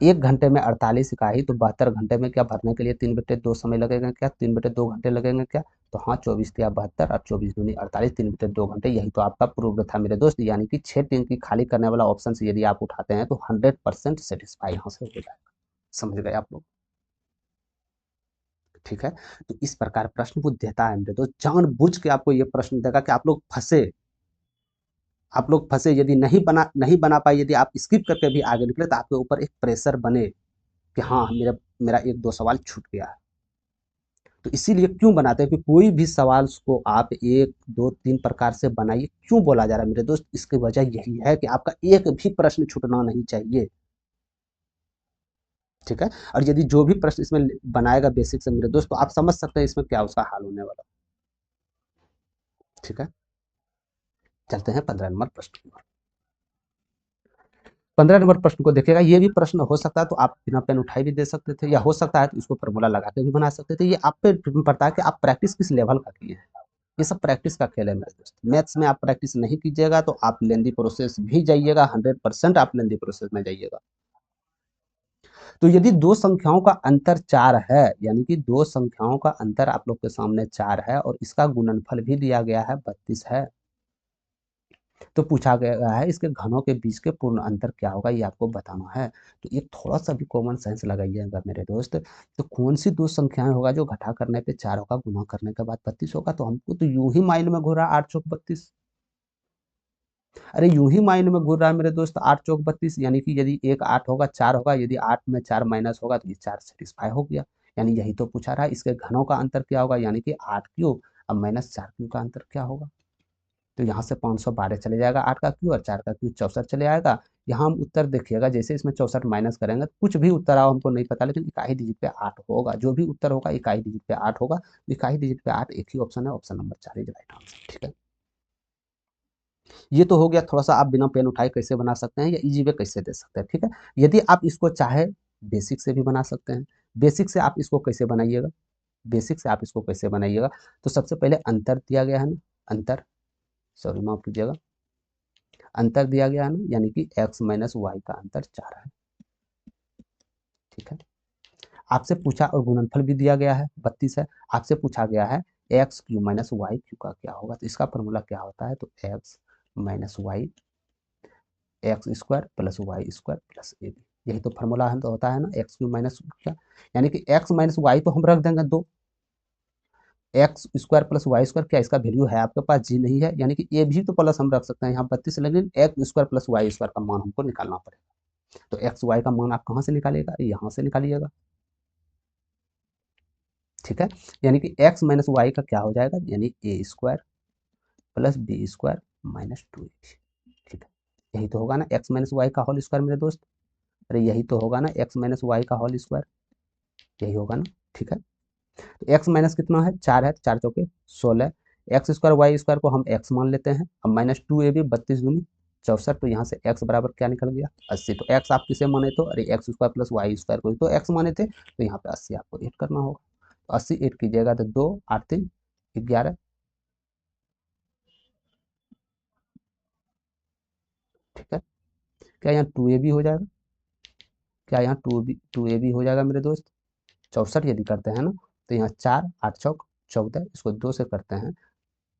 1 घंटे में 48 इकाई, तो 72 घंटे में क्या भरने के लिए 3/2 समय लगेगा क्या? 3/2 घंटे लगेंगे क्या? तो हाँ, 24 या 72 और 24×2 48, 3/2 घंटे। यही तो आपका प्रूव्ड था मेरे दोस्त। यानी कि 6 टैंकी खाली करने वाला ऑप्शन से यदि आप उठाते हैं तो 100% सेटिस्फाई यहाँ से हो जाएगा। समझ गए आप लोग? ठीक है। तो इस प्रकार प्रश्न वो देता है मेरे दोस्त, जानबूझ के आपको ये प्रश्न देगा कि आप लोग फंसे, आप लोग फंसे, यदि नहीं बना पाए, यदि आप स्किप करके भी आगे निकले तो आपके ऊपर एक प्रेशर बने कि हाँ मेरा मेरा एक दो सवाल छूट गया है। तो इसीलिए क्यों बनाते हैं कि कोई भी सवाल को आप एक दो तीन प्रकार से बनाइए। क्यों बोला जा रहा है मेरे दोस्त, इसकी वजह यही है कि आपका एक भी प्रश्न छूटना नहीं चाहिए। ठीक है, और यदि जो भी प्रश्न इसमें बनाएगा बेसिक से मेरे दोस्त, तो आप समझ सकते हैं इसमें क्या उसका हाल होने वाला। ठीक है, चलते हैं 15 नंबर प्रश्न की ओर। 15 नंबर प्रश्न को देखिएगा, ये भी प्रश्न हो सकता है तो आप बिना पेन उठाए भी दे सकते थे, या हो सकता है तो इसको फॉर्मूला लगा के भी बना सकते थे। ये आप पे डिपेंड पड़ता है कि आप प्रैक्टिस किस लेवल का किए हैं। ये सब प्रैक्टिस का खेल है मेरे दोस्त। मैथ्स में आप प्रैक्टिस नहीं कीजिएगा तो आप लेंदी प्रोसेस भी जाइएगा, 100% आप लेंदी प्रोसेस में जाइएगा। तो यदि दो संख्याओं का अंतर 4 है, यानी कि दो संख्याओं का अंतर आप लोग के सामने 4 है और इसका गुणनफल भी दिया गया है 32 है, तो पूछा गया है इसके घनों के बीच के पूर्ण अंतर क्या होगा, ये आपको बताना है। तो ये थोड़ा सा भी कॉमन सेंस लगाइएगा मेरे दोस्त। तो कौन सी दो संख्याएं होगा जो घटा करने पे 4 होगा, गुना करने के बाद 32 होगा। तो हमको तो यूं ही माइंड में घूर रहा है 8 चौक 32। अरे यूं ही माइंड में घूर रहा है मेरे दोस्त 8 चौक 32, यानी कि यदि एक 8 होगा 4 होगा, यदि 8 में 4 माइनस होगा तो ये 4 सेटिस्फाई हो गया। यानी यही तो पूछा रहा है, इसके घनों का अंतर क्या होगा, यानी कि 8 क्यूब अब माइनस 4 क्यूब का अंतर क्या होगा। तो यहाँ से 512 चले जाएगा, 8 का क्यू और 4 का क्यू 64 चले आएगा। यहाँ हम उत्तर देखिएगा, जैसे इसमें 64 माइनस करेंगे तो कुछ भी उत्तर आओ हमको नहीं पता, लेकिन इकाई डिजिट पे 8 होगा। जो भी उत्तर होगा इकाई डिजिट पे 8 होगा। इकाई डिजिट पे 8 एक ही ऑप्शन है, option number 4 is right answer. ठीक है, ये तो हो गया थोड़ा सा आप बिना पेन उठाए कैसे बना सकते हैं या इजी वे कैसे दे सकते हैं। ठीक है, यदि आप इसको चाहे बेसिक से भी बना सकते हैं। बेसिक से आप इसको कैसे बनाइएगा, बेसिक से आप इसको कैसे बनाइएगा, तो सबसे पहले अंतर दिया गया है ना, अंतर, सॉरी माफ कीजिएगा, अंतर दिया गया है ना, यानी कि x माइनस वाई का अंतर 4 है। ठीक है, आपसे पूछा और गुणनफल भी दिया गया है 32 है। आपसे पूछा गया है x cube minus y cube का क्या होगा, तो इसका फॉर्मूला क्या होता है, तो x minus y, x square plus y square plus A B, यही तो फॉर्मूला है, तो होता है ना एक्स क्यू माइनस क्या, यानी कि एक्स माइनस वाई तो हम रख देंगे 2, x square plus y square, क्या इसका वैल्यू है आपके पास, जी नहीं है, यानी कि ए भी तो प्लस हम रख सकते हैं यहाँ 32, लेकिन x square plus y square का मान हमको निकालना पड़ेगा। तो एक्स वाई का मान आप कहाँ से निकालिएगा, यहाँ से निकालिएगा। ठीक है, यानी कि एक्स माइनस वाई का क्या हो जाएगा, यानी a square plus B square minus 2। ठीक है, यही तो होगा ना एक्स माइनस वाई का होल स्क्वायर मेरे दोस्त। अरे यही तो होगा ना एक्स माइनस वाई का होल स्क्वायर, यही होगा ना। ठीक है, तो एक्स माइनस कितना है, 4 है, 4 चौके 16, एक्स स्क्वायर वाई स्क्वायर को हम एक्स मान लेते हैं। अब माइनस 2ab 32 दूनी 64, तो यहाँ से x बराबर क्या निकल गया, 80। तो x आप किसे माने, तो अरे x square plus y square को तो x माने थे, तो यहाँ पे 80 आपको ऐड करना होगा। तो 80 ऐड कीजिएगा तो 2 8 3 11। ठीक है, क्या यहाँ 2ab हो जाएगा, क्या यहाँ टू ए बी हो जाएगा मेरे दोस्त। 64 यदि करते हैं ना, तो यहाँ 4 8 चौक 14, इसको 2 से करते हैं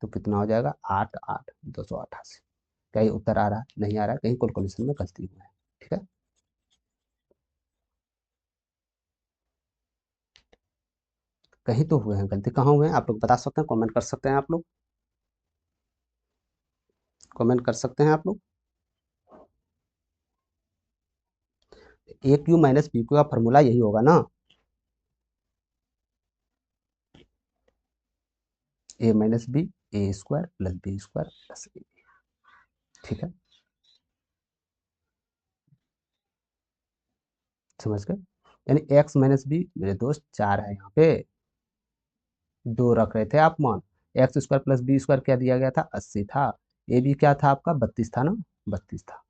तो कितना हो जाएगा, 8 8 288। क्या ये उत्तर आ रहा है, नहीं आ रहा है, कहीं कैलकुलेशन में गलती हुई है। ठीक है, कहीं तो हुए हैं, गलती कहाँ हुए हैं आप लोग बता सकते हैं, कमेंट कर सकते हैं आप लोग, कमेंट कर सकते हैं आप लोग। A cube minus b cube का फॉर्मूला यही होगा ना, a minus b, a square plus B square plus a. ठीक है, समझ गए, यानी एक्स माइनस बी मेरे दोस्त 4 है, यहाँ पे 2 रख रहे थे आप मान। X square plus B square क्या दिया गया था, 80 था। ए बी क्या था आपका, 32 था ना, 32 था।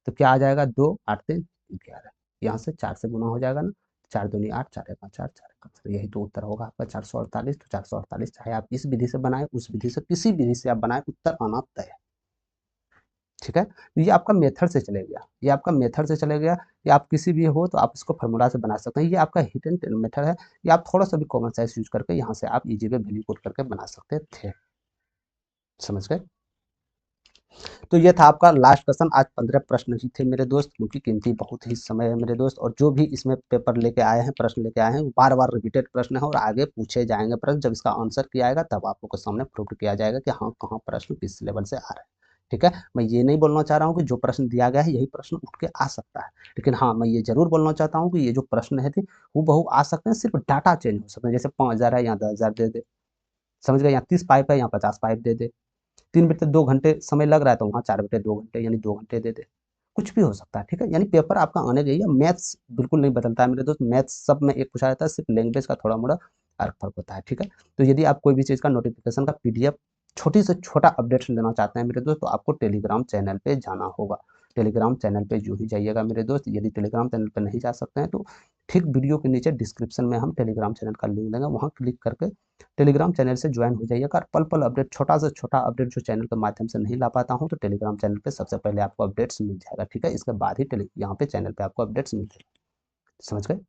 तो क्या आ जाएगा, 2 8 3 11, यहाँ से 4 से गुना हो जाएगा ना, 4 दूनी 8 4 1 4 4 1 4, यही तो उत्तर होगा आपका 448। तो 448 चाहे आप इस विधि से बनाए उस विधि से, किसी विधि से आप बनाए, उत्तर आना तय है। ठीक है, तो ये आपका मेथड से चले गया, ये आपका मेथड से चले गया। या आप किसी भी हो तो आप इसको फार्मूला से बना सकते हैं, ये आपका हिडन मेथड है। ये आप थोड़ा सा भी कॉमन सेंस यूज करके यहाँ से आप इजी वे वैल्यू पुट करके बना सकते थे। समझ गए, तो ये था आपका लास्ट क्वेश्चन। आज 15 प्रश्न ही थे मेरे दोस्त, क्योंकि कीमती बहुत ही समय है मेरे दोस्त, और जो भी इसमें पेपर लेके आए हैं, प्रश्न लेके आए हैं, बार बार रिपीटेड प्रश्न है और आगे पूछे जाएंगे प्रश्न। जब इसका आंसर किया जाएगा तब आप लोग के सामने प्रूव किया जाएगा कि हाँ कहाँ प्रश्न किस लेवल से आ रहे हैं। ठीक है, मैं ये नहीं बोलना चाह रहा हूँ कि जो प्रश्न दिया गया है यही प्रश्न उठ के आ सकता है, लेकिन हाँ मैं ये जरूर बोलना चाहता हूँ कि ये जो प्रश्न है थे वो बहु आ सकते हैं, सिर्फ डाटा चेंज हो सकते हैं। जैसे 5,000 है यहाँ 10,000 दे दे, समझ गए, यहाँ 30 पाइप है यहाँ 50 पाइप दे दे, 3 बटे 2 घंटे समय लग रहा है तो वहाँ 4 बटे 2 घंटे यानी 2 घंटे दे दे, कुछ भी हो सकता है। ठीक है, यानी पेपर आपका आने गई है, मैथ्स बिल्कुल नहीं बदलता है मेरे दोस्त, मैथ्स सब में एक पूछा जाता है, सिर्फ लैंग्वेज का थोड़ा मोड़ा फर्क फर्क होता है। ठीक है, तो यदि आप कोई भी चीज़ का नोटिफिकेशन का पीडीएफ छोटी से छोटा अपडेट लेना चाहते हैं मेरे दोस्त, तो आपको टेलीग्राम चैनल पे जाना होगा। टेलीग्राम चैनल पे जो ही जाइएगा मेरे दोस्त, यदि टेलीग्राम चैनल पे नहीं जा सकते हैं तो ठीक वीडियो के नीचे डिस्क्रिप्शन में हम टेलीग्राम चैनल का लिंक देंगे, वहाँ क्लिक करके टेलीग्राम चैनल से ज्वाइन हो जाइएगा। और पल पल अपडेट, छोटा से छोटा अपडेट जो चैनल के माध्यम से नहीं ला पाता हूँ, तो टेलीग्राम चैनल पे सबसे पहले आपको अपडेट्स मिल जाएगा। ठीक है, इसके बाद ही यहाँ पे चैनल पे आपको अपडेट्स मिल जाएगा। समझ गए?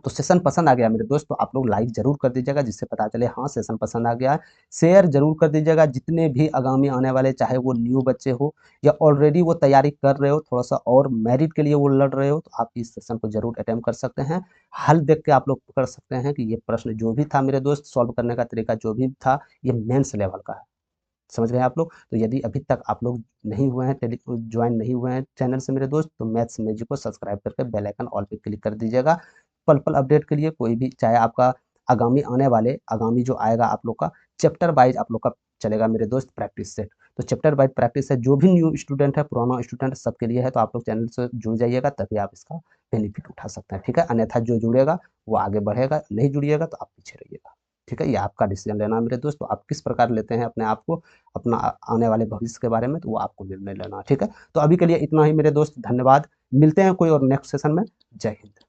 तो सेशन पसंद आ गया मेरे दोस्त तो आप लोग लाइक जरूर कर दीजिएगा, जिससे पता चले हाँ सेशन पसंद आ गया है। शेयर जरूर कर दीजिएगा, जितने भी आगामी आने वाले, चाहे वो न्यू बच्चे हो या ऑलरेडी वो तैयारी कर रहे हो, थोड़ा सा और मेरिट के लिए वो लड़ रहे हो, तो आप इस सेशन को जरूर अटेम्प्ट कर सकते हैं। हल देख के आप लोग कर सकते हैं कि ये प्रश्न जो भी था मेरे दोस्त, सॉल्व करने का तरीका जो भी था, ये मेंस लेवल का है। समझ गए आप लोग? तो यदि अभी तक आप लोग नहीं हुए हैं, ज्वाइन नहीं हुए हैं चैनल से मेरे दोस्त, तो मैथ्स मैजिक को सब्सक्राइब करके बेल आइकन ऑल पे क्लिक कर दीजिएगा। पल पल अपडेट के लिए कोई भी, चाहे आपका आगामी आने वाले, आगामी जो आएगा आप लोग का चैप्टर वाइज आप लोग का चलेगा मेरे दोस्त प्रैक्टिस सेट। तो चैप्टर वाइज प्रैक्टिस है, जो भी न्यू स्टूडेंट है, पुराना स्टूडेंट, सबके लिए है। तो आप लोग चैनल से जुड़ जाइएगा, तभी आप इसका बेनिफिट उठा सकते हैं। ठीक है, अन्यथा जो जुड़ेगा वो आगे बढ़ेगा, नहीं जुड़िएगा तो आप पीछे रहिएगा। ठीक है, ये आपका डिसीजन लेना है मेरे दोस्त, तो आप किस प्रकार लेते हैं अपने आप को, अपना आने वाले भविष्य के बारे में, तो वो आपको निर्णय लेना है। ठीक है, तो अभी के लिए इतना ही मेरे दोस्त, धन्यवाद। मिलते हैं कोई और नेक्स्ट सेशन में। जय हिंद।